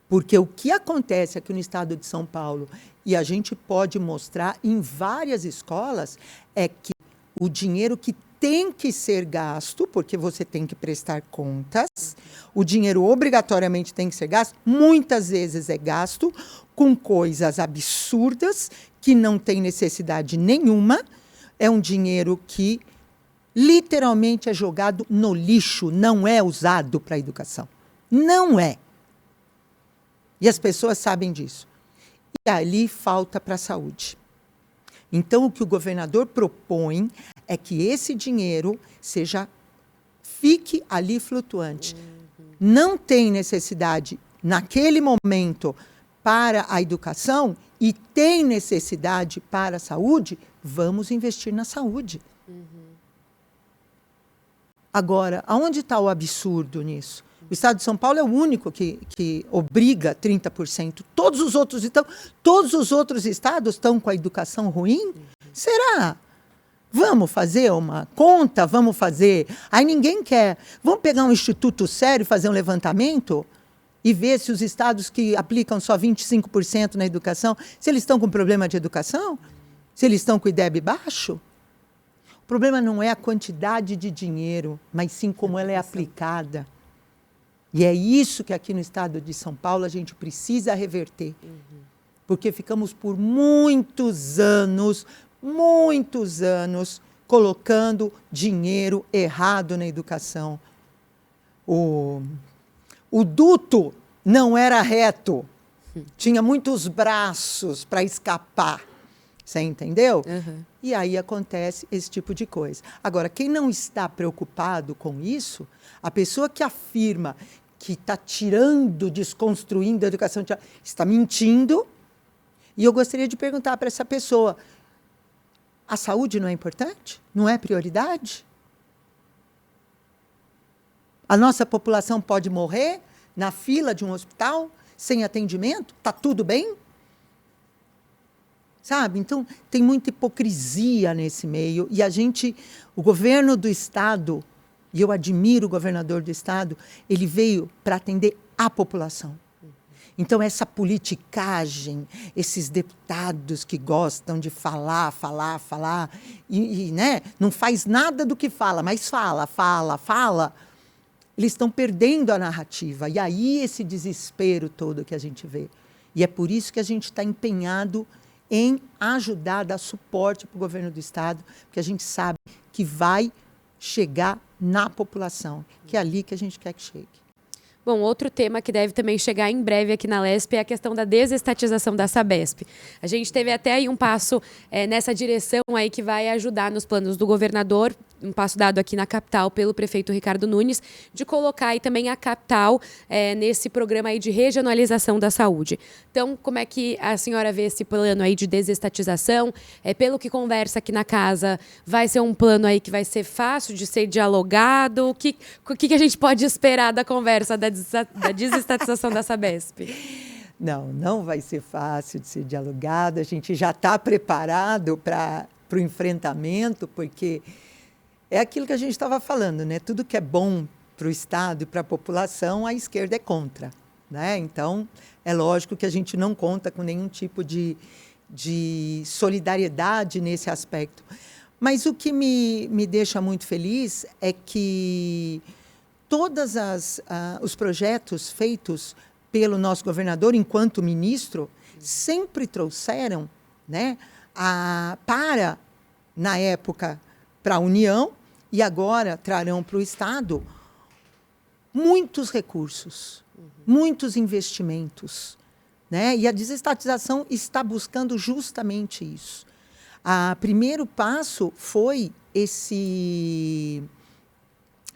Porque o que acontece aqui no estado de São Paulo, e a gente pode mostrar em várias escolas, é que o dinheiro que tem que ser gasto, porque você tem que prestar contas, o dinheiro obrigatoriamente tem que ser gasto, muitas vezes é gasto com coisas absurdas, que não tem necessidade nenhuma, é um dinheiro que literalmente é jogado no lixo, não é usado para a educação. Não é. E as pessoas sabem disso. E ali falta para a saúde. Então, o que o governador propõe é que esse dinheiro fique ali flutuante. Não tem necessidade, naquele momento, para a educação, e tem necessidade para a saúde, vamos investir na saúde. Uhum. Agora, aonde está o absurdo nisso? O estado de São Paulo é o único que obriga 30%. Todos os outros estados estão com a educação ruim? Uhum. Será? Vamos fazer uma conta? Vamos fazer... Aí ninguém quer. Vamos pegar um instituto sério e fazer um levantamento? e ver se os estados que aplicam só 25% na educação, se eles estão com problema de educação, se eles estão com o IDEB baixo. O problema não é a quantidade de dinheiro, mas sim como ela é aplicada. E é isso que aqui no estado de São Paulo a gente precisa reverter. Porque ficamos por muitos anos, colocando dinheiro errado na educação. O duto não era reto, tinha muitos braços para escapar. Você entendeu? E aí acontece esse tipo de coisa. Agora, quem não está preocupado com isso, a pessoa que afirma que está tirando, desconstruindo a educação, está mentindo. E eu gostaria de perguntar para essa pessoa, a saúde não é importante? Não é prioridade? A nossa população pode morrer na fila de um hospital, sem atendimento? Está tudo bem? Sabe? Então, tem muita hipocrisia nesse meio. E o governo do Estado, e eu admiro o governador do Estado, ele veio para atender a população. Então, essa politicagem, esses deputados que gostam de falar, né, não faz nada do que fala, mas fala, eles estão perdendo a narrativa. E aí esse desespero todo que a gente vê. E é por isso que a gente está empenhado em ajudar, dar suporte para o governo do Estado, porque a gente sabe que vai chegar na população, que é ali que a gente quer que chegue. Bom, outro tema que deve também chegar em breve aqui na Lesp é a questão da desestatização da Sabesp. A gente teve até aí um passo nessa direção aí que vai ajudar nos planos do governador, um passo dado aqui na capital pelo prefeito Ricardo Nunes, de colocar aí também a capital nesse programa aí de regionalização da saúde. Então, como é que a senhora vê esse plano aí de desestatização? Pelo que conversa aqui na casa, vai ser um plano aí que vai ser fácil de ser dialogado? O que a gente pode esperar da conversa da desestatização da Sabesp? Não vai ser fácil de ser dialogado. A gente já está preparado para o enfrentamento, porque é aquilo que a gente estava falando, né? Tudo que é bom para o Estado e para a população, a esquerda é contra, né? Então, é lógico que a gente não conta com nenhum tipo de solidariedade nesse aspecto. Mas o que me deixa muito feliz é que todos os projetos feitos pelo nosso governador, enquanto ministro, sempre trouxeram, né, na época, para a União, e agora trarão para o Estado muitos recursos, muitos investimentos, né? E a desestatização está buscando justamente isso. O primeiro passo foi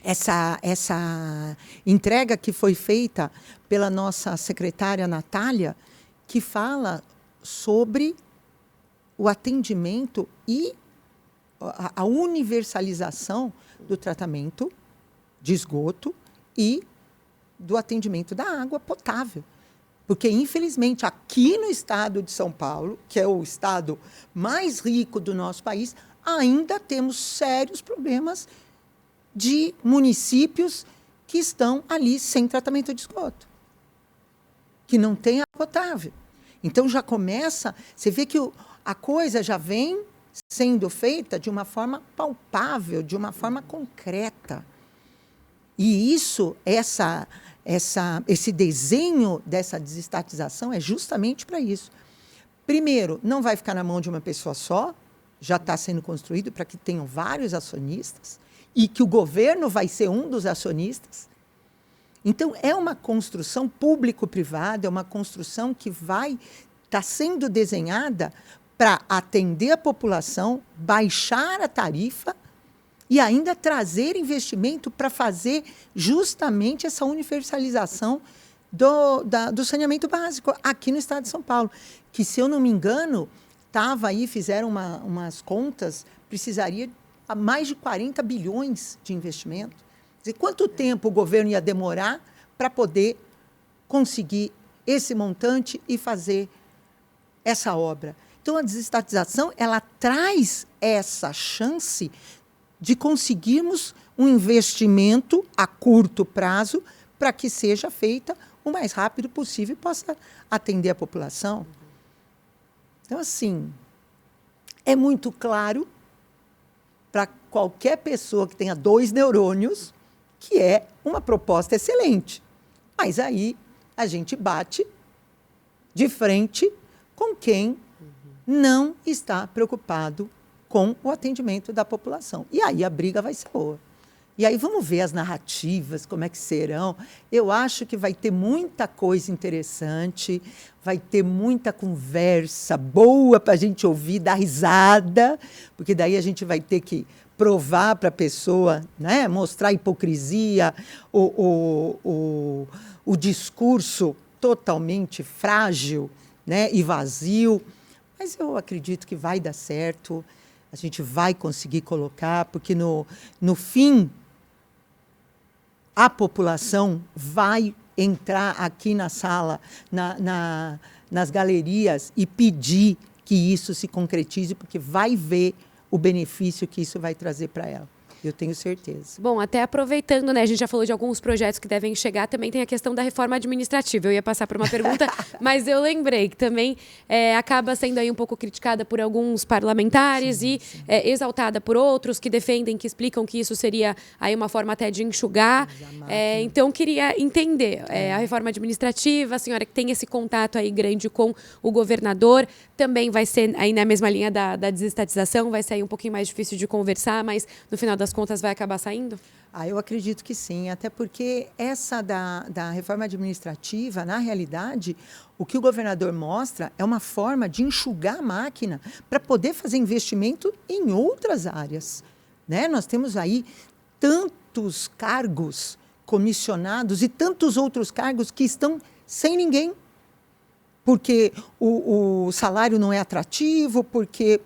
essa entrega que foi feita pela nossa secretária Natália, que fala sobre o atendimento e a universalização do tratamento de esgoto e do atendimento da água potável. Porque, infelizmente, aqui no estado de São Paulo, que é o estado mais rico do nosso país, ainda temos sérios problemas de municípios que estão ali sem tratamento de esgoto, que não tem água potável. Então, já começa, você vê que a coisa já vem sendo feita de uma forma palpável, de uma forma concreta. E isso, esse desenho dessa desestatização é justamente para isso. Primeiro, não vai ficar na mão de uma pessoa só, já está sendo construído para que tenham vários acionistas e que o governo vai ser um dos acionistas. Então, é uma construção público-privada, é uma construção que vai estar sendo desenhada para atender a população, baixar a tarifa e ainda trazer investimento para fazer justamente essa universalização do saneamento básico aqui no estado de São Paulo. Que, se eu não me engano, fizeram umas contas, precisaria de mais de 40 bilhões de investimento. Quer dizer, quanto tempo o governo ia demorar para poder conseguir esse montante e fazer essa obra? Então, a desestatização, ela traz essa chance de conseguirmos um investimento a curto prazo para que seja feita o mais rápido possível e possa atender a população. Então, assim, é muito claro para qualquer pessoa que tenha 2 neurônios que é uma proposta excelente. Mas aí a gente bate de frente com quem não está preocupado com o atendimento da população. E aí a briga vai ser boa. E aí vamos ver as narrativas, como é que serão. Eu acho que vai ter muita coisa interessante, vai ter muita conversa boa para a gente ouvir, dar risada, porque daí a gente vai ter que provar para a pessoa, né, mostrar a hipocrisia, o discurso totalmente frágil, né, e vazio. Mas eu acredito que vai dar certo, a gente vai conseguir colocar, porque no fim a população vai entrar aqui na sala, nas galerias e pedir que isso se concretize, porque vai ver o benefício que isso vai trazer para ela. Eu tenho certeza. Bom, até aproveitando, né, a gente já falou de alguns projetos que devem chegar, também tem a questão da reforma administrativa. Eu ia passar por uma pergunta, mas eu lembrei que também acaba sendo aí um pouco criticada por alguns parlamentares e exaltada por outros que defendem, que explicam que isso seria aí uma forma até de enxugar. Então, queria entender a reforma administrativa, a senhora que tem esse contato aí grande com o governador, também vai ser aí na mesma linha da desestatização, vai ser aí um pouquinho mais difícil de conversar, mas no final das contas vai acabar saindo? Eu acredito que sim, até porque essa da reforma administrativa, na realidade, o que o governador mostra é uma forma de enxugar a máquina para poder fazer investimento em outras áreas, né? Nós temos aí tantos cargos comissionados e tantos outros cargos que estão sem ninguém, porque o salário não é atrativo, porque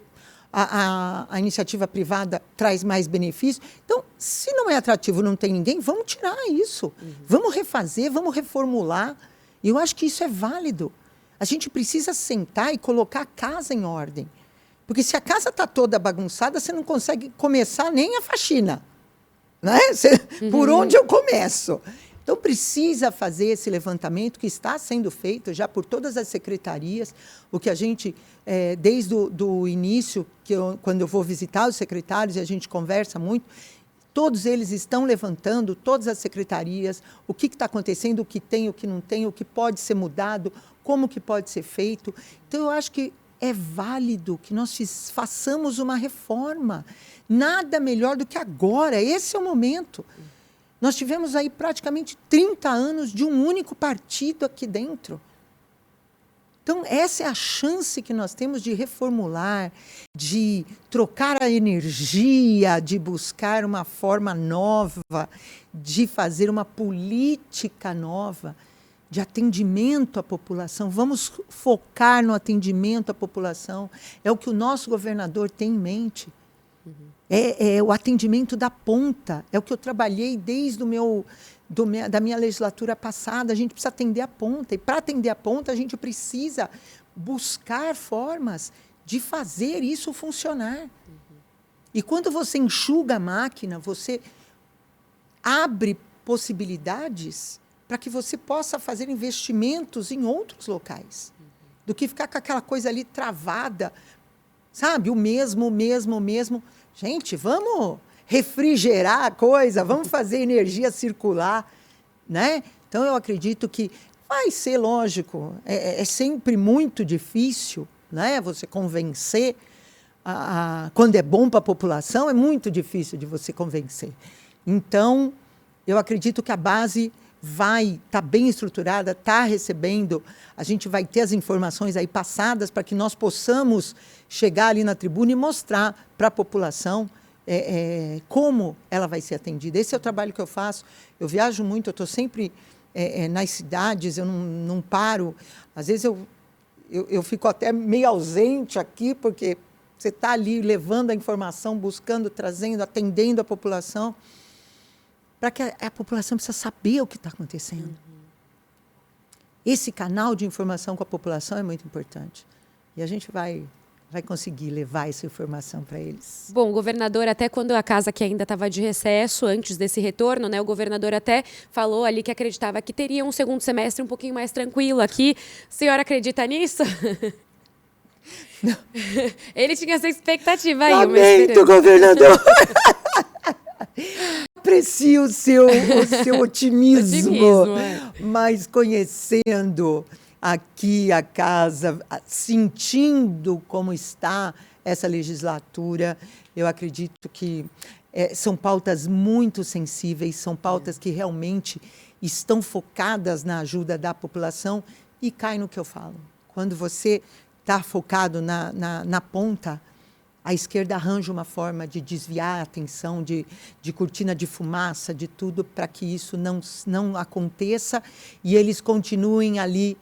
a iniciativa privada traz mais benefícios. Então, se não é atrativo, não tem ninguém, vamos tirar isso. Vamos refazer, vamos reformular. E eu acho que isso é válido. A gente precisa sentar e colocar a casa em ordem. Porque se a casa está toda bagunçada, você não consegue começar nem a faxina, né? Por onde eu começo? Então, precisa fazer esse levantamento que está sendo feito já por todas as secretarias, o que a gente, desde o início, quando eu vou visitar os secretários e a gente conversa muito, todos eles estão levantando, todas as secretarias, o que está acontecendo, o que tem, o que não tem, o que pode ser mudado, como que pode ser feito. Então, eu acho que é válido que nós façamos uma reforma. Nada melhor do que agora, esse é o momento. Nós tivemos aí praticamente 30 anos de um único partido aqui dentro. Então, essa é a chance que nós temos de reformular, de trocar a energia, de buscar uma forma nova, de fazer uma política nova, de atendimento à população. Vamos focar no atendimento à população. É o que o nosso governador tem em mente. É o atendimento da ponta, é o que eu trabalhei desde da minha legislatura passada. A gente precisa atender a ponta, e para atender a ponta a gente precisa buscar formas de fazer isso funcionar. E quando você enxuga a máquina, você abre possibilidades para que você possa fazer investimentos em outros locais, do que ficar com aquela coisa ali travada, sabe? O mesmo. Gente, vamos refrigerar a coisa, vamos fazer energia circular, né? Então, eu acredito que vai ser, lógico, é sempre muito difícil, né? Você convencer, quando é bom para a população, é muito difícil de você convencer. Então, eu acredito que a base vai estar bem estruturada, está recebendo, a gente vai ter as informações aí passadas para que nós possamos chegar ali na tribuna e mostrar para a população como ela vai ser atendida. Esse é o trabalho que eu faço. Eu viajo muito, eu estou sempre nas cidades, eu não paro. Às vezes eu fico até meio ausente aqui, porque você está ali levando a informação, buscando, trazendo, atendendo a população, para que a população precisa saber o que está acontecendo. Esse canal de informação com a população é muito importante. E a gente vai vai conseguir levar essa informação para eles. Bom, o governador, até quando a casa que ainda estava de recesso, antes desse retorno, né, o governador até falou ali que acreditava que teria um segundo semestre um pouquinho mais tranquilo aqui. A senhora acredita nisso? Não. Ele tinha essa expectativa aí. Lamento, governador. Aprecio o seu otimismo, mas conhecendo aqui a casa, sentindo como está essa legislatura, eu acredito que são pautas muito sensíveis, são pautas que realmente estão focadas na ajuda da população e cai no que eu falo. Quando você está focado na ponta, a esquerda arranja uma forma de desviar a atenção, de cortina de fumaça, de tudo, para que isso não aconteça e eles continuem ali,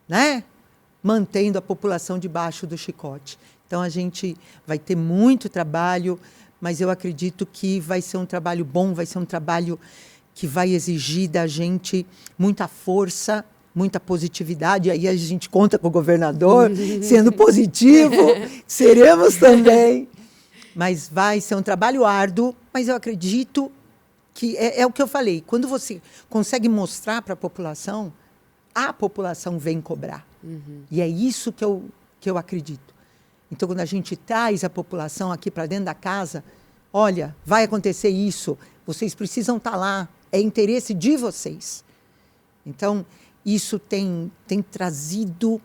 né, mantendo a população debaixo do chicote. Então, a gente vai ter muito trabalho, mas eu acredito que vai ser um trabalho bom, vai ser um trabalho que vai exigir da gente muita força, muita positividade. Aí a gente conta com o governador, sendo positivo, seremos também. Mas vai ser um trabalho árduo, mas eu acredito que é o que eu falei. Quando você consegue mostrar para a população vem cobrar. E é isso que eu acredito. Então, quando a gente traz a população aqui para dentro da casa, olha, vai acontecer isso, vocês precisam estar lá, é interesse de vocês. Então, isso tem trazido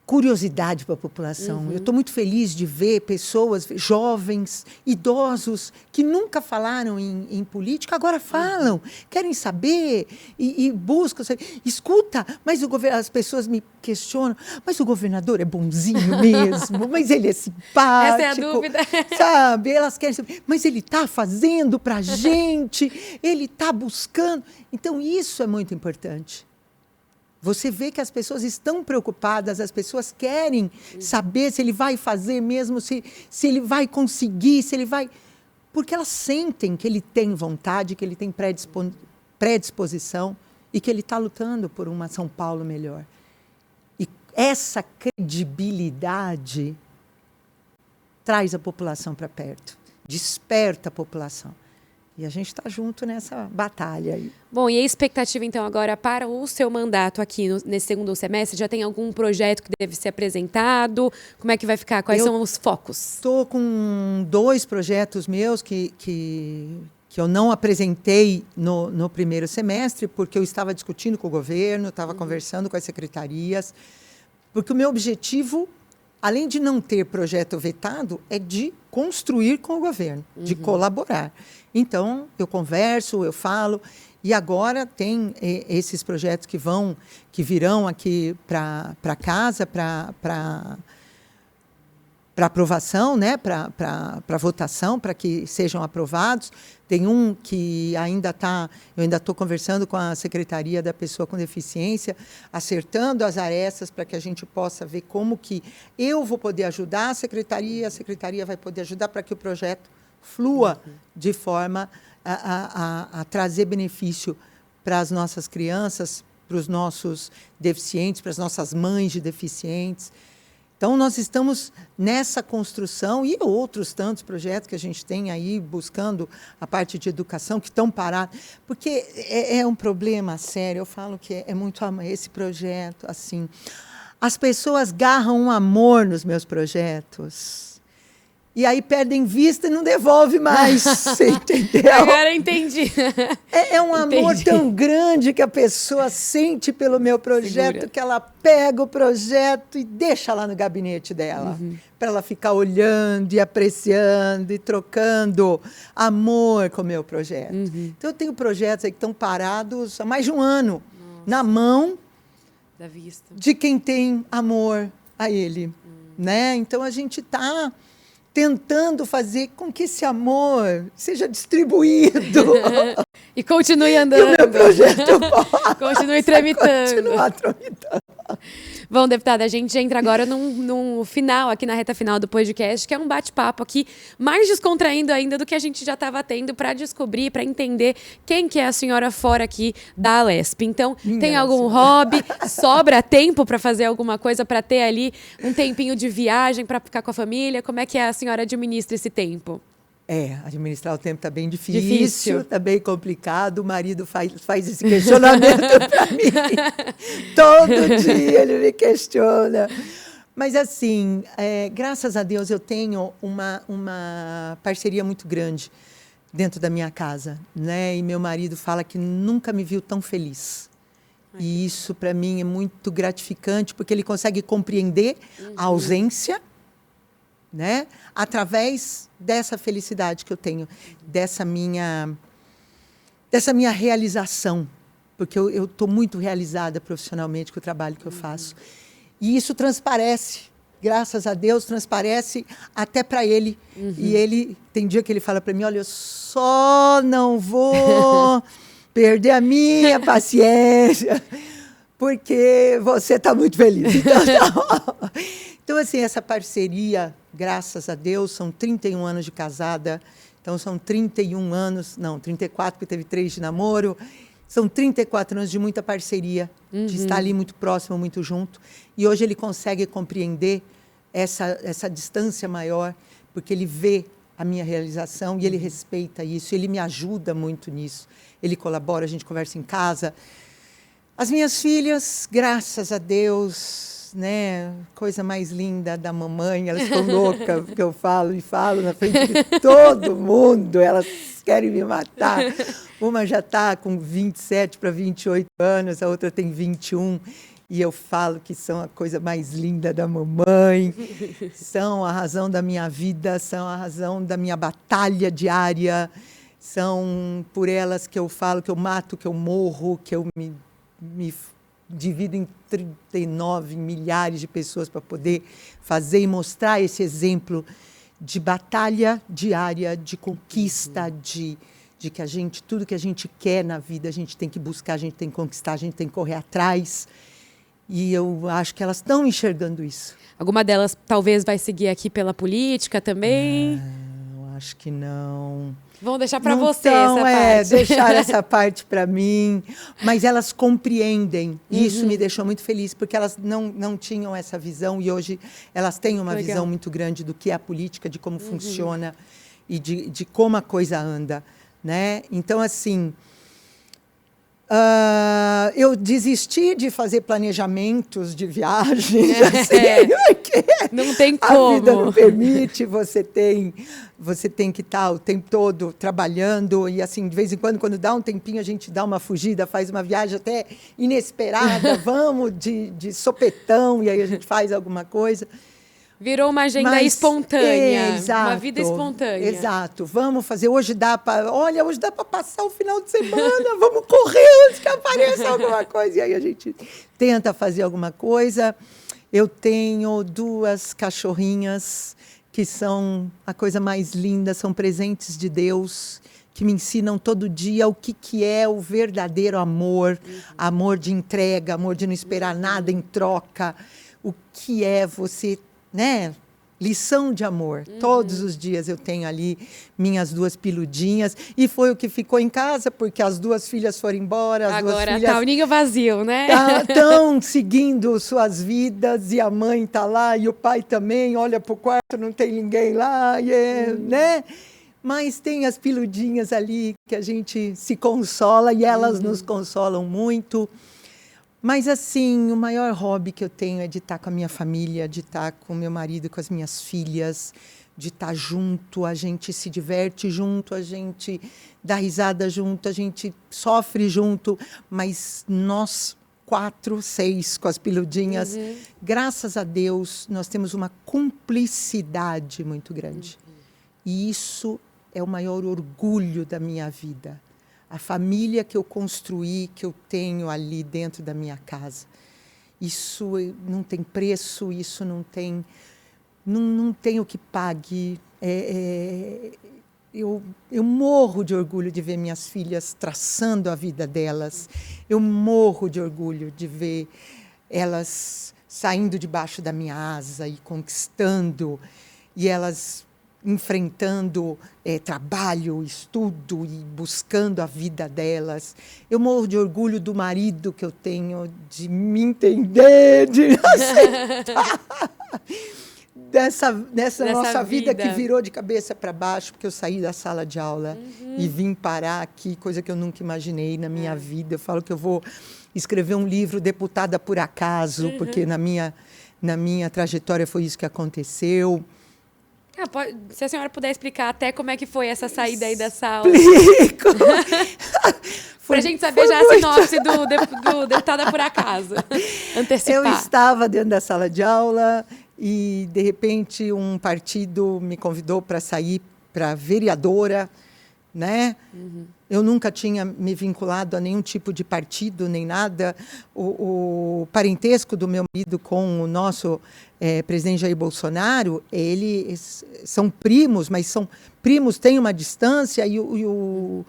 curiosidade para a população. Eu estou muito feliz de ver pessoas, jovens, idosos, que nunca falaram em política, agora falam, querem saber e buscam. Escuta, mas as pessoas me questionam, mas o governador é bonzinho mesmo, mas ele é simpático. Essa é a dúvida. Sabe, elas querem saber, mas ele está fazendo para a gente, ele está buscando. Então, isso é muito importante. Você vê que as pessoas estão preocupadas, as pessoas querem saber se ele vai fazer mesmo, se ele vai conseguir, se ele vai... Porque elas sentem que ele tem vontade, que ele tem predisposição e que ele está lutando por uma São Paulo melhor. E essa credibilidade traz a população para perto, desperta a população. E a gente está junto nessa batalha aí. Bom, e a expectativa, então, agora para o seu mandato aqui nesse segundo semestre? Já tem algum projeto que deve ser apresentado? Como é que vai ficar? Quais são os focos? Estou com 2 projetos meus que eu não apresentei no primeiro semestre, porque eu estava discutindo com o governo, estava conversando com as secretarias, porque o meu objetivo, além de não ter projeto vetado, é de construir com o governo, de colaborar. Então, eu converso, eu falo, e agora tem esses projetos que virão aqui para casa, para aprovação, né? para votação, para que sejam aprovados. Tem um que eu ainda estou conversando com a Secretaria da Pessoa com Deficiência, acertando as arestas para que a gente possa ver como que eu vou poder ajudar a secretaria vai poder ajudar para que o projeto flua de forma a trazer benefício para as nossas crianças, para os nossos deficientes, para as nossas mães de deficientes. Então, nós estamos nessa construção e outros tantos projetos que a gente tem aí, buscando a parte de educação, que estão parados. Porque é um problema sério, eu falo que é muito esse projeto, assim. As pessoas garram um amor nos meus projetos. E aí perdem vista e não devolve mais, você entendeu? Agora eu entendi. É um amor tão grande que a pessoa sente pelo meu projeto, segura, que ela pega o projeto e deixa lá no gabinete dela, para ela ficar olhando e apreciando e trocando amor com o meu projeto. Então, eu tenho projetos aí que estão parados há mais de um ano, na mão da vista de quem tem amor a ele. Né? Então, a gente está tentando fazer com que esse amor seja distribuído. E continue andando. E o meu projeto continue tramitando. Continuar tramitando. Bom, deputada, a gente entra agora no final, aqui na reta final do podcast, que é um bate-papo aqui, mais descontraindo ainda do que a gente já estava tendo, para descobrir, para entender quem que é a senhora fora aqui da Alesp. Então, tem algum hobby? Sobra tempo para fazer alguma coisa, para ter ali um tempinho de viagem, para ficar com a família? Como é que a senhora administra esse tempo? Administrar o tempo está bem difícil, está bem complicado. O marido faz esse questionamento para mim. Todo dia ele me questiona. Mas, assim, graças a Deus, eu tenho uma parceria muito grande dentro da minha casa, né? E meu marido fala que nunca me viu tão feliz. E isso, para mim, é muito gratificante, porque ele consegue compreender a ausência, né? Através dessa felicidade que eu tenho, dessa minha realização, porque eu estou muito realizada profissionalmente com o trabalho que eu faço. E isso transparece, graças a Deus, transparece até para ele. E ele, tem dia que ele fala para mim, olha, eu só não vou perder a minha paciência, porque você está muito feliz. Então, assim, essa parceria, graças a Deus, são 31 anos de casada, então são 31 anos, não, 34, porque teve 3 de namoro, são 34 anos de muita parceria, de estar ali muito próximo, muito junto, e hoje ele consegue compreender essa distância maior, porque ele vê a minha realização e ele respeita isso, ele me ajuda muito nisso, ele colabora, a gente conversa em casa. As minhas filhas, graças a Deus, né, coisa mais linda da mamãe, elas ficam loucas, porque eu falo e falo na frente de todo mundo, elas querem me matar. Uma já está com 27 para 28 anos, a outra tem 21, e eu falo que são a coisa mais linda da mamãe, são a razão da minha vida, são a razão da minha batalha diária, são por elas que eu falo que eu mato, que eu morro, que eu me divido em 39 milhares de pessoas para poder fazer e mostrar esse exemplo de batalha diária, de conquista, de que a gente, tudo que a gente quer na vida, a gente tem que buscar, a gente tem que conquistar, a gente tem que correr atrás. E eu acho que elas estão enxergando isso. Alguma delas talvez vai seguir aqui pela política também? Não, acho que não. Vão deixar para você essa parte. Deixar essa parte para mim. Mas elas compreendem. E isso me deixou muito feliz, porque elas não tinham essa visão e hoje elas têm uma visão muito grande do que é a política, de como funciona e de como a coisa anda, né? Então, assim, eu desisti de fazer planejamentos de viagens, assim, porque não tem como. A vida não permite, você tem que estar o tempo todo trabalhando e, assim, de vez em quando dá um tempinho, a gente dá uma fugida, faz uma viagem até inesperada, vamos de sopetão, e aí a gente faz alguma coisa. Virou uma agenda espontânea, exato, uma vida espontânea. Exato. Vamos fazer, hoje dá para passar o final de semana, vamos correr antes que apareça alguma coisa. E aí a gente tenta fazer alguma coisa. Eu tenho 2 cachorrinhas que são a coisa mais linda, são presentes de Deus, que me ensinam todo dia o que é o verdadeiro amor, amor de entrega, amor de não esperar nada em troca, o que é você, né? Lição de amor. Todos os dias eu tenho ali minhas 2 piludinhas. E foi o que ficou em casa, porque as 2 filhas foram embora. Agora tá o ninho vazio, né? Estão seguindo suas vidas e a mãe está lá e o pai também. Olha para o quarto, não tem ninguém lá, né? Mas tem as piludinhas ali que a gente se consola e elas nos consolam muito. Mas, assim, o maior hobby que eu tenho é de estar com a minha família, de estar com o meu marido, com as minhas filhas, de estar junto, a gente se diverte junto, a gente dá risada junto, a gente sofre junto, mas nós 4, 6 com as piludinhas, graças a Deus, nós temos uma cumplicidade muito grande. E isso é o maior orgulho da minha vida. A família que eu construí, que eu tenho ali dentro da minha casa. Isso não tem preço, isso não tem o que pague. Eu morro de orgulho de ver minhas filhas traçando a vida delas. Eu morro de orgulho de ver elas saindo debaixo da minha asa e conquistando, e elas enfrentando trabalho, estudo e buscando a vida delas. Eu morro de orgulho do marido que eu tenho, de me entender, de aceitar dessa nossa vida que virou de cabeça para baixo, porque eu saí da sala de aula e vim parar aqui, coisa que eu nunca imaginei na minha vida. Eu falo que eu vou escrever um livro deputada por acaso, porque na minha trajetória foi isso que aconteceu. Se a senhora puder explicar até como é que foi essa saída aí da sala. Para a gente saber já a sinopse do Deputada por Acaso. Antecipar. Eu estava dentro da sala de aula e, de repente, um partido me convidou para sair para vereadora, né? Eu nunca tinha me vinculado a nenhum tipo de partido, nem nada. O parentesco do meu marido com o nosso presidente Jair Bolsonaro, eles são primos, mas são primos, têm uma distância, e o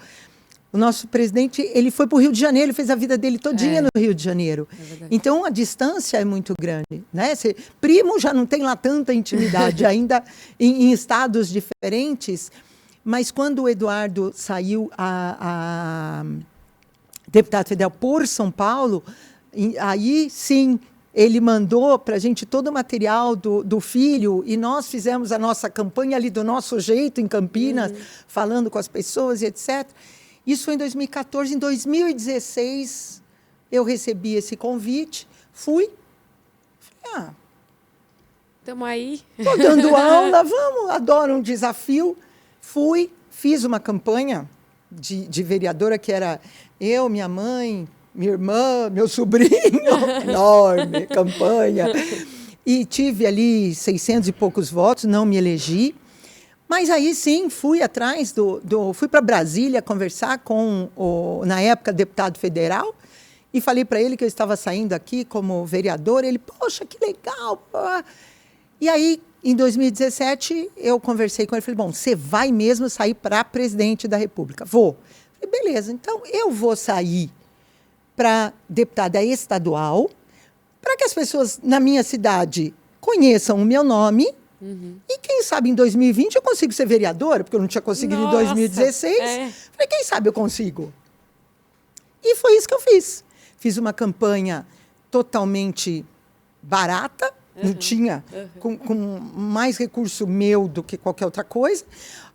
nosso presidente, ele foi para o Rio de Janeiro, ele fez a vida dele todinha no Rio de Janeiro. Então, a distância é muito grande, né? Primo já não tem lá tanta intimidade, ainda em estados diferentes. Mas quando o Eduardo saiu a deputado federal por São Paulo, aí sim, ele mandou para a gente todo o material do filho, e nós fizemos a nossa campanha ali do nosso jeito, em Campinas, falando com as pessoas e etc. Isso foi em 2014. Em 2016, eu recebi esse convite, fui. Falei, estamos aí. Estou dando aula, vamos, adoro um desafio. Fui, fiz uma campanha de vereadora, que era eu, minha mãe, minha irmã, meu sobrinho, enorme campanha. E tive ali 600 e poucos votos, não me elegi. Mas aí sim, fui atrás fui para Brasília conversar com na época, deputado federal, e falei para ele que eu estava saindo aqui como vereador. Ele, poxa, que legal. Pô. E aí, em 2017, eu conversei com ele e falei, bom, você vai mesmo sair para presidente da República? Vou. Falei, beleza, então eu vou sair para deputada estadual, para que as pessoas na minha cidade conheçam o meu nome, e quem sabe em 2020 eu consigo ser vereadora, porque eu não tinha conseguido em 2016. Falei, quem sabe eu consigo. E foi isso que eu fiz. Fiz uma campanha totalmente barata, não tinha, com mais recurso meu do que qualquer outra coisa.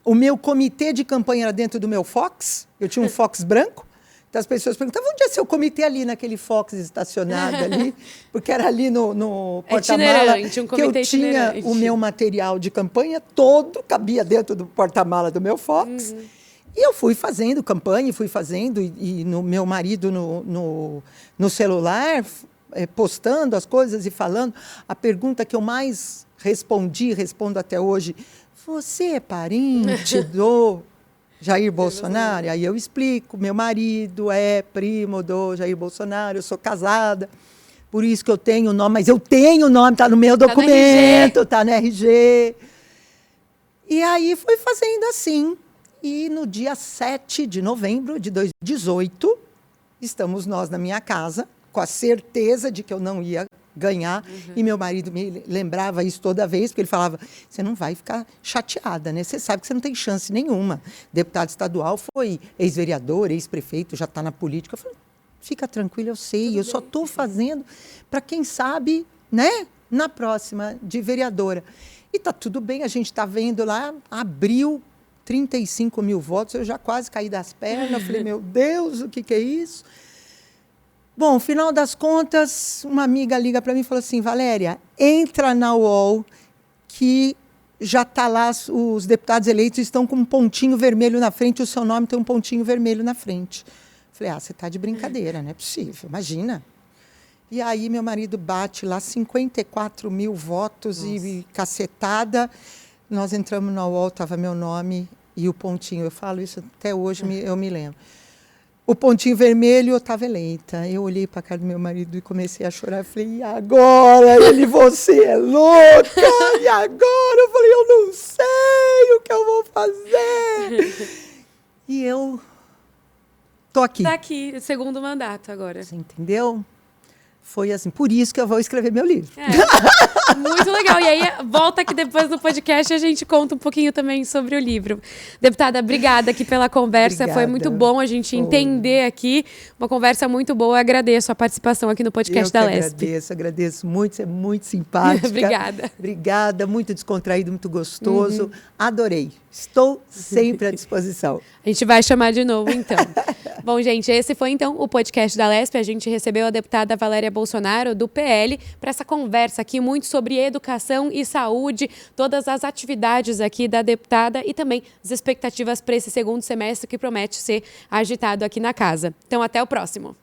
O meu comitê de campanha era dentro do meu Fox. Eu tinha um Fox branco. Então as pessoas perguntavam, onde é seu comitê ali naquele Fox estacionado ali? Porque era ali no porta-mala que eu tinha o meu material de campanha todo, cabia dentro do porta-mala do meu Fox. E eu fui fazendo campanha, fui fazendo, e no meu marido no celular, postando as coisas e falando. A pergunta que eu mais respondo até hoje, você é parente do Jair Bolsonaro? Aí eu explico, meu marido é primo do Jair Bolsonaro, eu sou casada, por isso que eu tenho o nome, mas eu tenho o nome, está no meu documento, está no RG. E aí fui fazendo assim. E no dia 7 de novembro de 2018, estamos nós na minha casa, com a certeza de que eu não ia ganhar. E meu marido me lembrava isso toda vez, porque ele falava, você não vai ficar chateada, né? Você sabe que você não tem chance nenhuma. Deputado estadual foi ex-vereador, ex-prefeito, já está na política. Eu falei, fica tranquila, eu sei, eu só estou fazendo para quem sabe, né? Na próxima, de vereadora. E está tudo bem, a gente está vendo lá, abril, 35 mil votos, eu já quase caí das pernas. Eu falei, meu Deus, o que é isso? Bom, final das contas, uma amiga liga para mim e falou assim, Valéria, entra na UOL que já está lá, os deputados eleitos estão com um pontinho vermelho na frente, o seu nome tem um pontinho vermelho na frente. Falei, você está de brincadeira, não é possível, imagina. E aí meu marido bate lá 54 mil votos. Nossa. E cacetada. Nós entramos na UOL, estava meu nome e o pontinho. Eu falo isso até hoje, eu me lembro. O pontinho vermelho, eu estava eleita. Eu olhei para a cara do meu marido e comecei a chorar. Eu falei, e agora? Ele, você é louca! E agora? Eu falei, eu não sei o que eu vou fazer. E eu tô aqui. Está aqui, segundo mandato agora. Você entendeu? foi assim, por isso que eu vou escrever meu livro. Muito legal. E aí, volta aqui depois do podcast e a gente conta um pouquinho também sobre o livro. Deputada, obrigada aqui pela conversa. Obrigada. Foi muito bom a gente entender aqui. Uma conversa muito boa. Eu agradeço a participação aqui no podcast da Lespe. Agradeço muito. Você é muito simpática. Obrigada. Obrigada, muito descontraído, muito gostoso. Adorei. Estou sempre à disposição. A gente vai chamar de novo, então. Bom, gente, esse foi, então, o podcast da Lespe. A gente recebeu a deputada Valéria Bolsonaro, do PL, para essa conversa aqui muito sobre educação e saúde, todas as atividades aqui da deputada e também as expectativas para esse segundo semestre que promete ser agitado aqui na casa. Então, até o próximo.